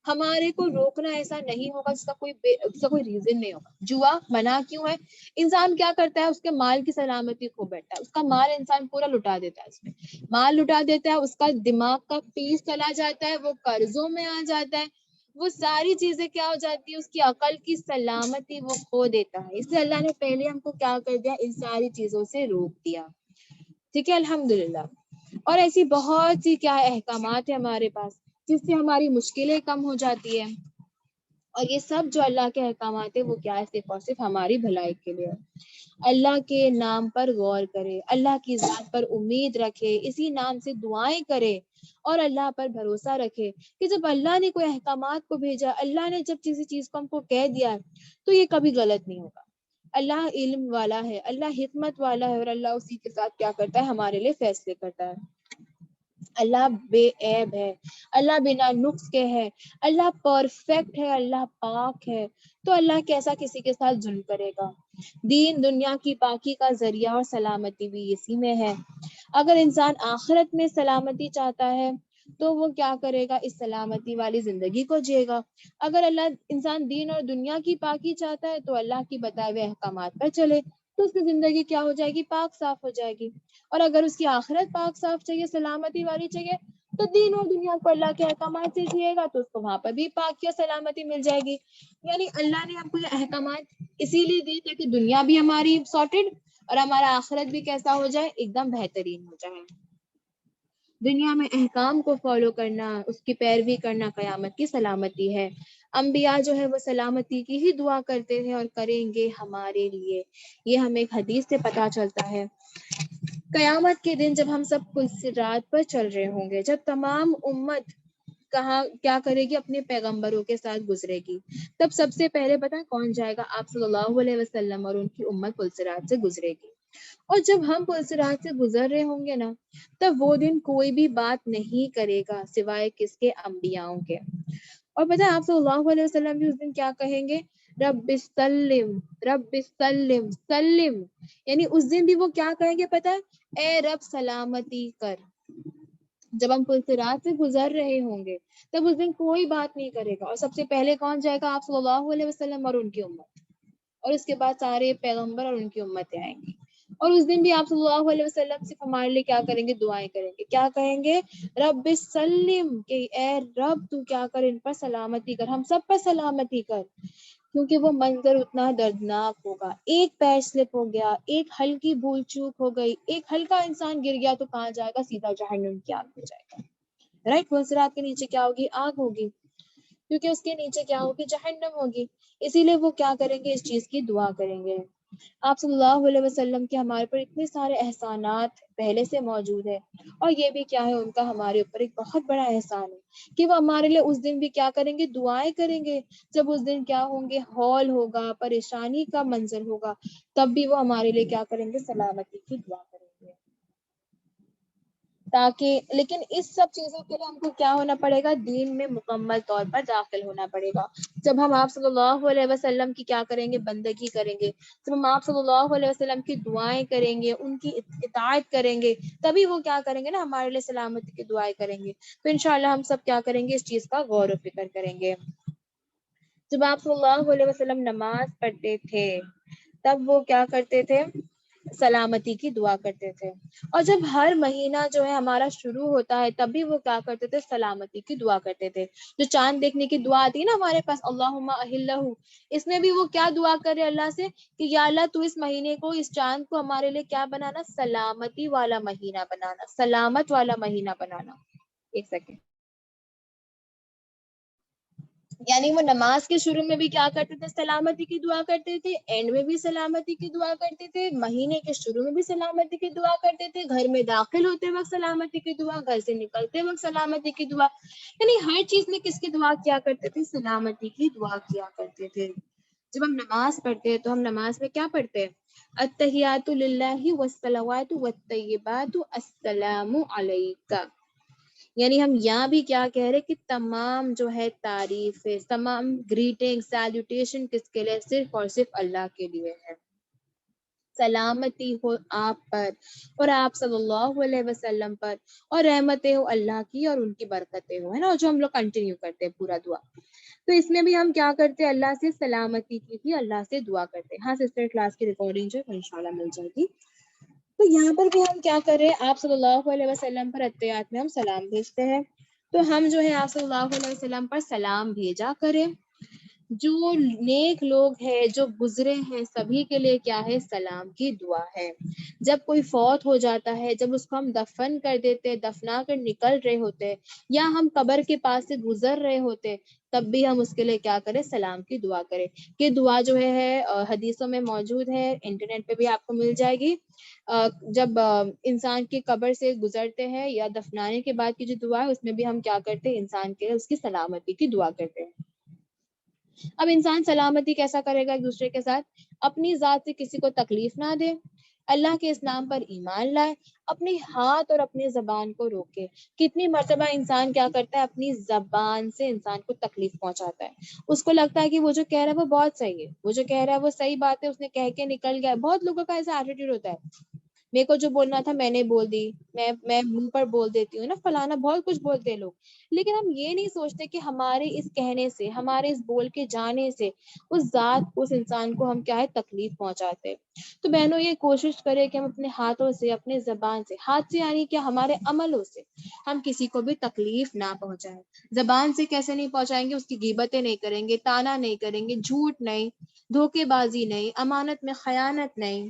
ہمارے کو روکنا ایسا نہیں ہوگا جس کا کوئی ریزن نہیں ہوگا. جوا منع کیوں ہے؟ انسان کیا کرتا ہے، اس کے مال کی سلامتی کھو بیٹھتا ہے، اس کا مال انسان پورا لٹا دیتا ہے، اس میں مال لٹا دیتا ہے، اس کا دماغ کا پیس چلا جاتا ہے، وہ قرضوں میں آ جاتا ہے، وہ ساری چیزیں کیا ہو جاتی ہے، اس کی عقل کی سلامتی وہ کھو دیتا ہے. اس لیے اللہ نے پہلے ہم کو کیا کر دیا، ان ساری چیزوں سے روک دیا. ٹھیک ہے الحمدللہ. اور ایسی بہت سی کیا احکامات ہیں ہمارے پاس جس سے ہماری مشکلیں کم ہو جاتی ہیں. اور یہ سب جو اللہ کے احکامات ہیں وہ کیا ہے صرف اور صرف ہماری بھلائی کے لیے. اللہ کے نام پر غور کرے, اللہ کی ذات پر امید رکھے, اسی نام سے دعائیں کرے اور اللہ پر بھروسہ رکھے کہ جب اللہ نے کوئی احکامات کو بھیجا, اللہ نے جب کسی چیز کو ہم کو کہہ دیا تو یہ کبھی غلط نہیں ہوگا. اللہ علم والا ہے, اللہ حکمت والا ہے, اور اللہ اسی کے ساتھ کیا کرتا ہے ہمارے لیے فیصلے کرتا ہے. اللہ بے عیب ہے, اللہ بنا نقص کے ہے, اللہ پرفیکٹ ہے, اللہ پاک ہے. تو اللہ کیسا کسی کے ساتھ ظلم کرے گا. دین دنیا کی پاکی کا ذریعہ اور سلامتی بھی اسی میں ہے. اگر انسان آخرت میں سلامتی چاہتا ہے تو وہ کیا کرے گا, اس سلامتی والی زندگی کو جیے گا. اگر اللہ انسان دین اور دنیا کی پاکی چاہتا ہے تو اللہ کی بتائے ہوئے احکامات پر چلے تو اس کی زندگی کیا ہو جائے گی, پاک صاف ہو جائے گی. اور اگر اس کی آخرت پاک صاف چاہیے, سلامتی والی چاہیے, تو دین اور دنیا کو اللہ کے احکامات سے جیے گا تو اس کو وہاں پر بھی پاکی اور سلامتی مل جائے گی. یعنی اللہ نے ہم کو یہ احکامات اسی لیے دی تاکہ دنیا بھی ہماری سارٹڈ اور ہمارا آخرت بھی کیسا ہو جائے, ایک دم بہترین ہو جائے. دنیا میں احکام کو فالو کرنا, اس کی پیروی کرنا قیامت کی سلامتی ہے. انبیاء جو ہے وہ سلامتی کی ہی دعا کرتے ہیں اور کریں گے ہمارے لیے. یہ ہمیں ایک حدیث سے پتہ چلتا ہے. قیامت کے دن جب ہم سب پل صراط پر چل رہے ہوں گے, جب تمام امت کہاں کیا کرے گی, اپنے پیغمبروں کے ساتھ گزرے گی, تب سب سے پہلے پتہ کون جائے گا, آپ صلی اللہ علیہ وسلم اور ان کی امت پل صراط سے گزرے گی. اور جب ہم پل صراط سے گزر رہے ہوں گے نا, تب وہ دن کوئی بھی بات نہیں کرے گا سوائے کس کے, انبیاؤں کے. اور پتہ ہے آپ صلی اللہ علیہ وسلم بھی اس دن کیا کہیں گے, رب سلم رب سلم سلم. یعنی اس دن بھی وہ کیا کہیں گے پتہ ہے, اے رب سلامتی کر. جب ہم پل صراط سے گزر رہے ہوں گے تب اس دن کوئی بات نہیں کرے گا, اور سب سے پہلے کون جائے گا, آپ صلی اللہ علیہ وسلم اور ان کی امت, اور اس کے بعد سارے پیغمبر اور ان کی امتیں آئیں گی. اور اس دن بھی آپ صلی اللہ علیہ وسلم سے ہمارے لیے کیا کریں گے, دعائیں کریں گے. کیا کہیں گے, رب سلم, کہ اے رب تو کیا کر ان پر سلامتی کر, ہم سب پر سلامتی کر. کیونکہ وہ منظر اتنا دردناک ہوگا, ایک پیر سلپ ہو گیا, ایک ہلکی بھول چوک ہو گئی, ایک ہلکا انسان گر گیا تو کہاں جائے گا, سیدھا جہنم کی آگ میں جائے گا. رائٹ, پل صراط کے نیچے کیا ہوگی, آگ ہوگی, کیونکہ اس کے نیچے کیا ہوگی, جہنم ہوگی. اسی لیے وہ کیا کریں گے, اس چیز کی دعا کریں گے. آپ صلی اللہ علیہ وسلم کے ہمارے پر اتنے سارے احسانات پہلے سے موجود ہے, اور یہ بھی کیا ہے ان کا ہمارے اوپر ایک بہت بڑا احسان ہے کہ وہ ہمارے لیے اس دن بھی کیا کریں گے, دعائیں کریں گے. جب اس دن کیا ہوں گے, ہال ہوگا, پریشانی کا منظر ہوگا, تب بھی وہ ہمارے لیے کیا کریں گے, سلامتی کی دعا کریں گے. تاکہ لیکن اس سب چیزوں کے لیے ہم کو کیا ہونا پڑے گا, دین میں مکمل طور پر داخل ہونا پڑے گا. جب ہم آپ صلی اللہ علیہ وسلم کی کیا کریں گے, بندگی کریں گے, جب ہم آپ صلی اللہ علیہ وسلم کی دعائیں کریں گے, ان کی اطاعت کریں گے, تبھی وہ کیا کریں گے نا, ہمارے لیے سلامتی کی دعائیں کریں گے. تو انشاءاللہ ہم سب کیا کریں گے, اس چیز کا غور و فکر کریں گے. جب آپ صلی اللہ علیہ وسلم نماز پڑھتے تھے تب وہ کیا کرتے تھے, سلامتی کی دعا کرتے تھے. اور جب ہر مہینہ جو ہے ہمارا شروع ہوتا ہے تب بھی وہ کیا کرتے تھے, سلامتی کی دعا کرتے تھے. جو چاند دیکھنے کی دعا آتی ہے نا ہمارے پاس, اللہم اہلہ, اس میں بھی وہ کیا دعا کرے اللہ سے کہ یا اللہ تو اس مہینے کو, اس چاند کو ہمارے لیے کیا بنانا, سلامتی والا مہینہ بنانا, سلامت والا مہینہ بنانا. ایک سیکنڈ. یعنی وہ نماز کے شروع میں بھی کیا کرتے تھے, سلامتی کی دعا کرتے تھے, اینڈ میں بھی سلامتی کی دعا کرتے تھے, مہینے کے شروع میں بھی سلامتی کی دعا کرتے تھے, گھر میں داخل ہوتے وقت سلامتی کی دعا, گھر سے نکلتے وقت سلامتی کی دعا. یعنی ہر چیز میں کس کی دعا کیا کرتے تھے, سلامتی کی دعا کیا کرتے تھے. جب ہم نماز پڑھتے ہیں تو ہم نماز میں کیا پڑھتے ہیں, التحیات للہ والصلوات والطیبات السلام علیکہ. یعنی ہم یہاں بھی کیا کہہ رہے کہ تمام جو ہے تعریف, تمام گریٹنگ, سیلوٹیشن کس کے لیے, صرف اور صرف اللہ کے لیے ہے. سلامتی ہو آپ پر اور آپ صلی اللہ علیہ وسلم پر, اور رحمتیں ہو اللہ کی اور ان کی برکتیں ہو, ہے نا, جو ہم لوگ کنٹینیو کرتے ہیں پورا دعا. تو اس میں بھی ہم کیا کرتے ہیں, اللہ سے سلامتی کی ہی اللہ سے دعا کرتے ہیں. ہاں سسٹر, کلاس کی ریکارڈنگ جو ہے انشاءاللہ مل جائے گی. تو یہاں پر بھی ہم کیا کر رہے ہیں, آپ صلی اللہ علیہ وسلم پر اتحیات میں ہم سلام بھیجتے ہیں. تو ہم جو ہے آپ صلی اللہ علیہ وسلم پر سلام بھیجا کریں. جو نیک لوگ ہیں جو گزرے ہیں سبھی کے لیے کیا ہے؟ سلام کی دعا ہے. جب کوئی فوت ہو جاتا ہے، جب اس کو ہم دفن کر دیتے، دفنا کر نکل رہے ہوتے یا ہم قبر کے پاس سے گزر رہے ہوتے، تب بھی ہم اس کے لیے کیا کریں؟ سلام کی دعا کریں. کہ دعا جو ہے حدیثوں میں موجود ہے، انٹرنیٹ پہ بھی آپ کو مل جائے گی. جب انسان کی قبر سے گزرتے ہیں یا دفنانے کے بعد کی جو دعا ہے اس میں بھی ہم کیا کرتے ہیں؟ انسان کے اس کی سلامتی کی دعا کرتے ہیں. اب انسان سلامتی کیسا کرے گا ایک دوسرے کے ساتھ؟ اپنی ذات سے کسی کو تکلیف نہ دے، اللہ کے اسلام پر ایمان لائے، اپنے ہاتھ اور اپنی زبان کو روکے. کتنی مرتبہ انسان کیا کرتا ہے؟ اپنی زبان سے انسان کو تکلیف پہنچاتا ہے. اس کو لگتا ہے کہ وہ جو کہہ رہا ہے وہ بہت صحیح ہے، وہ جو کہہ رہا ہے وہ صحیح بات ہے، اس نے کہہ کے نکل گیا. بہت لوگوں کا ایسا ایٹیٹیوڈ ہوتا ہے، میرے کو جو بولنا تھا میں نے بول دی، میں منہ پر بول دیتی ہوں نا فلانا، بہت کچھ بولتے ہیں لوگ. لیکن ہم یہ نہیں سوچتے کہ ہمارے اس کہنے سے، ہمارے اس بول کے جانے سے اس ذات کو، اس انسان کو ہم کیا ہے؟ تکلیف پہنچاتے. تو بہنوں یہ کوشش کرے کہ ہم اپنے ہاتھوں سے، اپنے زبان سے، ہاتھ سے یعنی کہ ہمارے عملوں سے ہم کسی کو بھی تکلیف نہ پہنچائیں. زبان سے کیسے نہیں پہنچائیں گے؟ اس کی غیبتیں نہیں کریں گے، تانا نہیں کریں گے، جھوٹ نہیں، دھوکے بازی نہیں، امانت میں خیانت نہیں.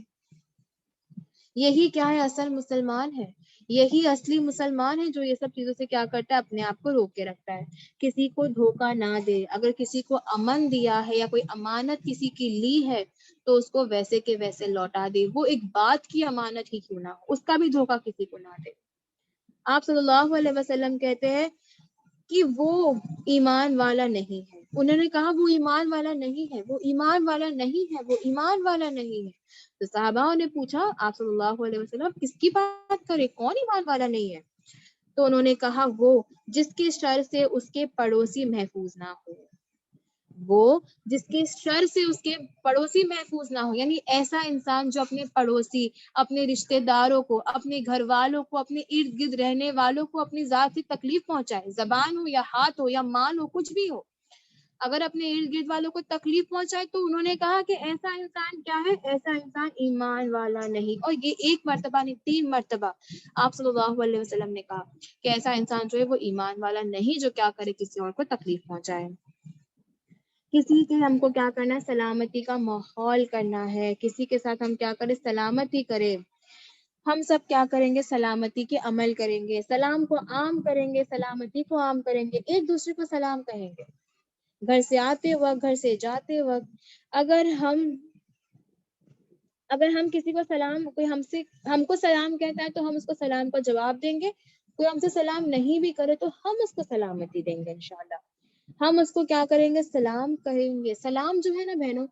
یہی کیا ہے؟ اصل مسلمان ہے. یہی اصلی مسلمان ہے جو یہ سب چیزوں سے کیا کرتا ہے؟ اپنے آپ کو روک کے رکھتا ہے. کسی کو دھوکہ نہ دے. اگر کسی کو امن دیا ہے یا کوئی امانت کسی کی لی ہے تو اس کو ویسے کے ویسے لوٹا دے. وہ ایک بات کی امانت ہی کیوں نہ ہو، اس کا بھی دھوکہ کسی کو نہ دے. آپ صلی اللہ علیہ وسلم کہتے ہیں کہ وہ ایمان والا نہیں ہے. انہوں نے کہا وہ ایمان والا نہیں ہے، وہ ایمان والا نہیں ہے، وہ ایمان والا نہیں ہے. تو صحابہ نے پوچھا آپ صلی اللہ علیہ وسلم کس کی بات کرے؟ کون ایمان والا نہیں ہے؟ تو انہوں نے کہا وہ جس کے شر سے اس کے پڑوسی محفوظ نہ ہو. وہ جس کے شر سے اس کے پڑوسی محفوظ نہ ہو، یعنی ایسا انسان جو اپنے پڑوسی، اپنے رشتہ داروں کو، اپنے گھر والوں کو، اپنے ارد گرد رہنے والوں کو اپنی ذات سے تکلیف پہنچائے، زبان ہو یا ہاتھ ہو یا مال ہو، کچھ بھی ہو، اگر اپنے ارد گرد والوں کو تکلیف پہنچائے تو انہوں نے کہا کہ ایسا انسان کیا ہے؟ ایسا انسان ایمان والا نہیں. اور یہ ایک مرتبہ نہیں، 3 مرتبہ آپ صلی اللہ علیہ وسلم نے کہا کہ ایسا انسان جو ہے وہ ایمان والا نہیں جو کیا کرے؟ کسی اور کو تکلیف پہنچائے. کسی کے ہم کو کیا کرنا ہے؟ سلامتی کا ماحول کرنا ہے. کسی کے ساتھ ہم کیا کریں؟ سلامتی کریں. ہم سب کیا کریں گے؟ سلامتی کے عمل کریں گے، سلام کو عام کریں گے، سلامتی کو عام کریں گے، ایک دوسرے کو سلام کہیں گے. گھر سے آتے وقت، گھر سے جاتے وقت اگر ہم کسی کو سلام، کوئی ہم کو سلام کہتا ہے تو ہم اس کو سلام کا جواب دیں گے. کوئی ہم سے سلام نہیں بھی کرے تو ہم اس کو سلامتی دیں گے انشاءاللہ. ہم اس کو کیا کریں گے؟ سلام کہیں گے. سلام جو ہے نا بہنوں،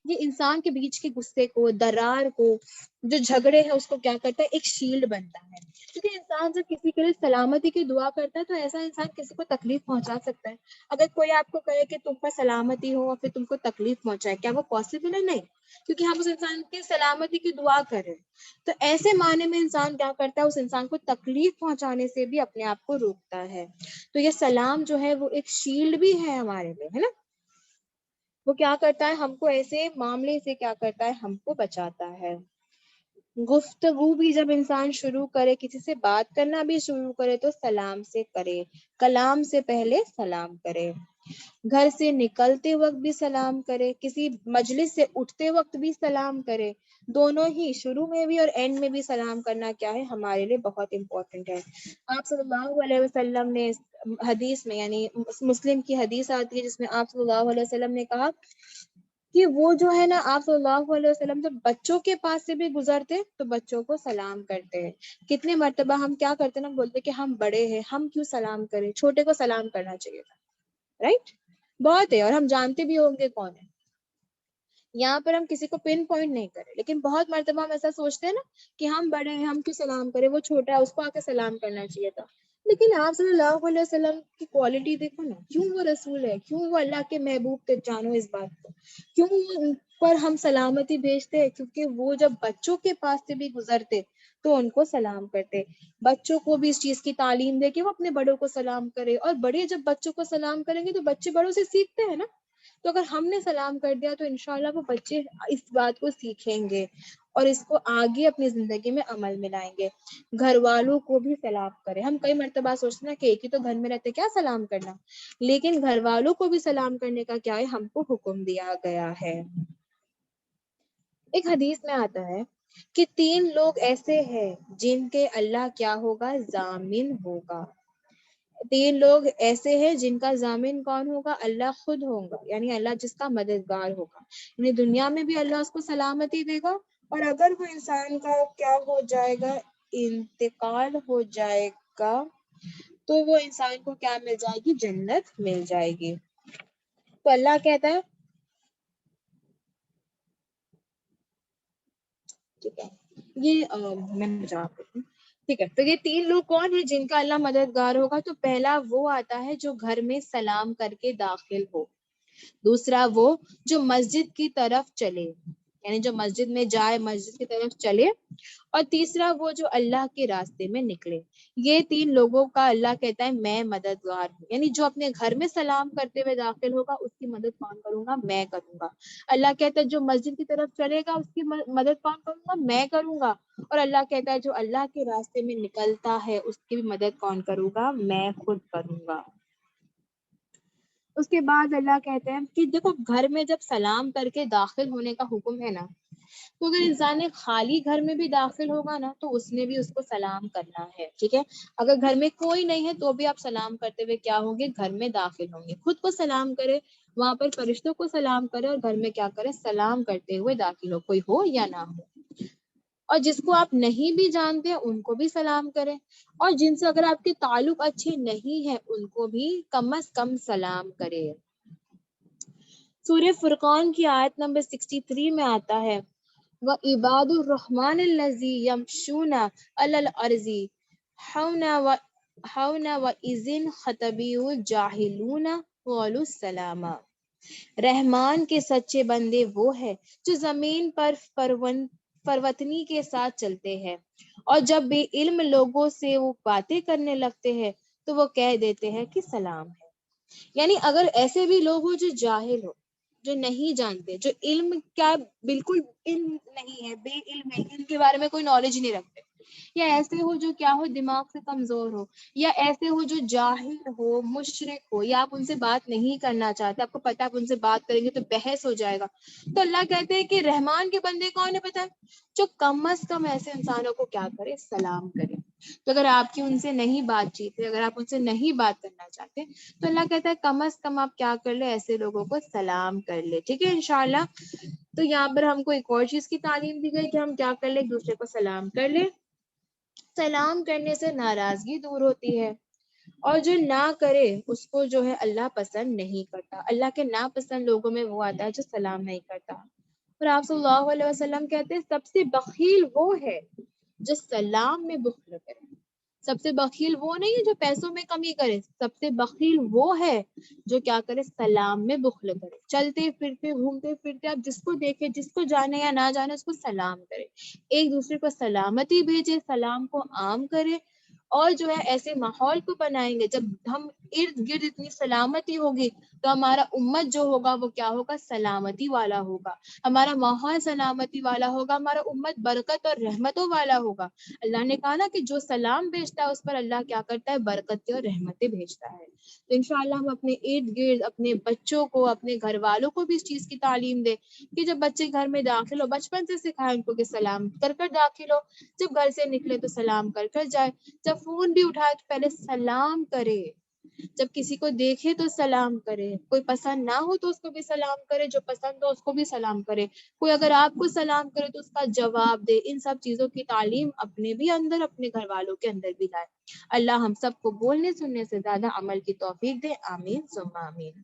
یہ انسان کے بیچ کے غصے کو، درار کو، جو جھگڑے ہیں اس کو کیا کرتا ہے؟ ایک شیلڈ بنتا ہے. کیونکہ انسان جب کسی کے لیے سلامتی کی دعا کرتا ہے تو ایسا انسان کسی کو تکلیف پہنچا سکتا ہے. اگر کوئی آپ کو کہے کہ تم پر سلامتی ہو اور پھر تم کو تکلیف پہنچائے، کیا وہ پاسبل ہے؟ نہیں، کیونکہ ہم اس انسان کی سلامتی کی دعا کریں. تو ایسے معنی میں انسان کیا کرتا ہے؟ اس انسان کو تکلیف پہنچانے سے بھی اپنے آپ کو روکتا ہے. تو یہ سلام جو ہے وہ ایک شیلڈ بھی ہے ہمارے لیے، ہے نا. وہ کیا کرتا ہے؟ ہم کو ایسے معاملے سے کیا کرتا ہے؟ ہم کو بچاتا ہے. گفتگو بھی جب انسان شروع کرے، کسی سے بات کرنا بھی شروع کرے تو سلام سے کرے. کلام سے پہلے سلام کرے. گھر سے نکلتے وقت بھی سلام کرے، کسی مجلس سے اٹھتے وقت بھی سلام کرے. دونوں ہی، شروع میں بھی اور اینڈ میں بھی سلام کرنا کیا ہے؟ ہمارے لیے بہت امپورٹنٹ ہے. آپ صلی اللہ علیہ وسلم نے حدیث میں، یعنی مسلم کی حدیث آتی ہے جس میں آپ صلی اللہ علیہ وسلم نے کہا کہ وہ جو ہے نا، آپ صلی اللہ علیہ وسلم جب بچوں کے پاس سے بھی گزرتے تو بچوں کو سلام کرتے ہیں. کتنے مرتبہ ہم کیا کرتے نا، بولتے کہ ہم بڑے ہیں، ہم کیوں سلام کریں، چھوٹے کو سلام کرنا چاہیے تھا. رائٹ؟ بہت ہے، اور ہم جانتے بھی ہوں گے کون ہے. یہاں پر ہم کسی کو پن پوائنٹ نہیں کریں، لیکن بہت مرتبہ ہم ایسا سوچتے ہیں نا کہ ہم بڑے ہیں، ہم کیوں سلام کریں، وہ چھوٹا ہے، اس کو آ کے سلام کرنا چاہیے تھا. لیکن آپ صلی اللہ علیہ وسلم کی کوالٹی دیکھو نا، کیوں وہ رسول ہے، کیوں وہ اللہ کے محبوب تھے. جانو اس بات کو، کیوں ان پر ہم سلامتی بھیجتے ہیں؟ کیونکہ وہ جب بچوں کے پاس سے بھی گزرتے تو ان کو سلام کرتے. بچوں کو بھی اس چیز کی تعلیم دے کہ وہ اپنے بڑوں کو سلام کرے، اور بڑے جب بچوں کو سلام کریں گے تو بچے بڑوں سے سیکھتے ہیں نا. تو اگر ہم نے سلام کر دیا تو انشاءاللہ وہ بچے اس بات کو سیکھیں گے اور اس کو آگے اپنی زندگی میں عمل میں لائیں گے. گھر والوں کو بھی سلام کریں. ہم کئی مرتبہ سوچتے ہیں کہ ایک ہی تو گھر میں رہتے کیا سلام کرنا, لیکن گھر والوں کو بھی سلام کرنے کا کیا ہے, ہم کو حکم دیا گیا ہے. ایک حدیث میں آتا ہے کہ 3 لوگ ایسے ہیں جن کے اللہ کیا ہوگا, ضامن ہوگا. 3 لوگ ایسے ہیں جن کا ضامن کون ہوگا, اللہ خود ہوگا, یعنی اللہ جس کا مددگار ہوگا. یعنی دنیا میں بھی اللہ اس کو سلامتی دے گا, اور اگر وہ انسان کا کیا ہو جائے گا, انتقال ہو جائے گا, تو وہ انسان کو کیا مل جائے گی, جنت مل جائے گی. تو اللہ کہتا ہے, ٹھیک ہے, یہ میں جواب دیتی ہوں. ٹھیک ہے, تو یہ 3 لوگ کون ہیں جن کا اللہ مددگار ہوگا؟ تو پہلا وہ آتا ہے جو گھر میں سلام کر کے داخل ہو. دوسرا وہ جو مسجد کی طرف چلے, یعنی جو مسجد میں جائے, مسجد کی طرف چلے. اور تیسرا وہ جو اللہ کے راستے میں نکلے. یہ 3 لوگوں کا اللہ کہتا ہے میں مددگار ہوں. یعنی جو اپنے گھر میں سلام کرتے ہوئے داخل ہوگا اس کی مدد کون کروں گا, میں کروں گا. اللہ کہتا ہے جو مسجد کی طرف چلے گا اس کی مدد کون کروں گا, میں کروں گا. اور اللہ کہتا ہے جو اللہ کے راستے میں نکلتا ہے اس کی بھی مدد کون کروں گا, میں خود کروں گا. اس کے بعد اللہ کہتے ہیں کہ دیکھو گھر میں جب سلام کر کے داخل ہونے کا حکم ہے نا, تو اگر انسان خالی گھر میں بھی داخل ہوگا نا تو اس نے بھی اس کو سلام کرنا ہے. ٹھیک ہے, اگر گھر میں کوئی نہیں ہے تو بھی آپ سلام کرتے ہوئے کیا ہوں گے, گھر میں داخل ہوں گے. خود کو سلام کرے, وہاں پر فرشتوں کو سلام کرے, اور گھر میں کیا کرے, سلام کرتے ہوئے داخل ہو, کوئی ہو یا نہ ہو. اور جس کو آپ نہیں بھی جانتے ان کو بھی سلام کریں, اور جن سے اگر آپ کے تعلق اچھے نہیں ہیں ان کو بھی کم از کم سلام کرے. سورہ فرقان کی آیت نمبر 63 میں آتا ہے وَعِبَادُ الرَّحْمَنِ الَّذِي يَمْشُونَ عَلَى الْأَرْضِ حَوْنًا وَإِذًا خَطَبَهُمُ الْجَاهِلُونَ قَالُوا سَلَامًا. رحمان کے سچے بندے وہ ہے جو زمین پر پروتنی کے ساتھ چلتے ہیں, اور جب بے علم لوگوں سے وہ باتیں کرنے لگتے ہیں تو وہ کہہ دیتے ہیں کہ سلام ہے. یعنی اگر ایسے بھی لوگ ہو جو جاہل ہو, جو نہیں جانتے, جو علم کیا بالکل علم نہیں ہے, بے علم ہے, ان کے بارے میں کوئی نالج نہیں رکھتے, یا ایسے ہو جو کیا ہو دماغ سے کمزور ہو, یا ایسے ہو جو جاہل ہو, مشرک ہو, یا آپ ان سے بات نہیں کرنا چاہتے, آپ کو پتا آپ ان سے بات کریں گے تو بحث ہو جائے گا, تو اللہ کہتے ہیں کہ رحمان کے بندے کون ہے پتا ہے, جو کم از کم ایسے انسانوں کو کیا کرے, سلام کرے. تو اگر آپ کی ان سے نہیں بات چیت ہے, اگر آپ ان سے نہیں بات کرنا چاہتے, تو اللہ کہتا ہے کم از کم آپ کیا کر لے, ایسے لوگوں کو سلام کر لے. ٹھیک ہے انشاءاللہ. تو یہاں پر ہم کو ایک اور چیز کی تعلیم دی گئی کہ ہم کیا کر لیں, ایک دوسرے کو سلام کر لیں. سلام کرنے سے ناراضگی دور ہوتی ہے, اور جو نہ کرے اس کو جو ہے اللہ پسند نہیں کرتا. اللہ کے ناپسند لوگوں میں وہ آتا ہے جو سلام نہیں کرتا. اور آپ صلی اللہ علیہ وسلم کہتے ہیں سب سے بخیل وہ ہے جو سلام میں بخل کرے. سب سے بخیل وہ نہیں ہے جو پیسوں میں کمی کرے, سب سے بخیل وہ ہے جو کیا کرے, سلام میں بخل کرے. چلتے پھرتے گھومتے پھرتے آپ جس کو دیکھے, جس کو جانے یا نہ جانے, اس کو سلام کرے. ایک دوسرے کو سلامتی بھیجے, سلام کو عام کرے. اور جو ہے ایسے ماحول کو بنائیں گے, جب ہم ارد گرد اتنی سلامتی ہوگی تو ہمارا امت جو ہوگا وہ کیا ہوگا, سلامتی والا ہوگا. ہمارا ماحول سلامتی والا ہوگا, ہمارا امت برکت اور رحمتوں والا ہوگا. اللہ نے کہا نا کہ جو سلام بھیجتا ہے اس پر اللہ کیا کرتا ہے, برکتیں اور رحمتیں بھیجتا ہے. تو انشاءاللہ ہم اپنے ارد گرد اپنے بچوں کو, اپنے گھر والوں کو بھی اس چیز کی تعلیم دیں کہ جب بچے گھر میں داخل ہو, بچپن سے سکھائیں ان کو کہ سلام کر کر داخل ہو, جب گھر سے نکلے تو سلام کر کر جائے, جب فون بھی اٹھائے تو پہلے سلام کرے, جب کسی کو دیکھے تو سلام کرے, کوئی پسند نہ ہو تو اس کو بھی سلام کرے, جو پسند ہو اس کو بھی سلام کرے, کوئی اگر آپ کو سلام کرے تو اس کا جواب دے. ان سب چیزوں کی تعلیم اپنے بھی اندر, اپنے گھر والوں کے اندر بھی لائے. اللہ ہم سب کو بولنے سننے سے زیادہ عمل کی توفیق دے. آمین ثم آمین.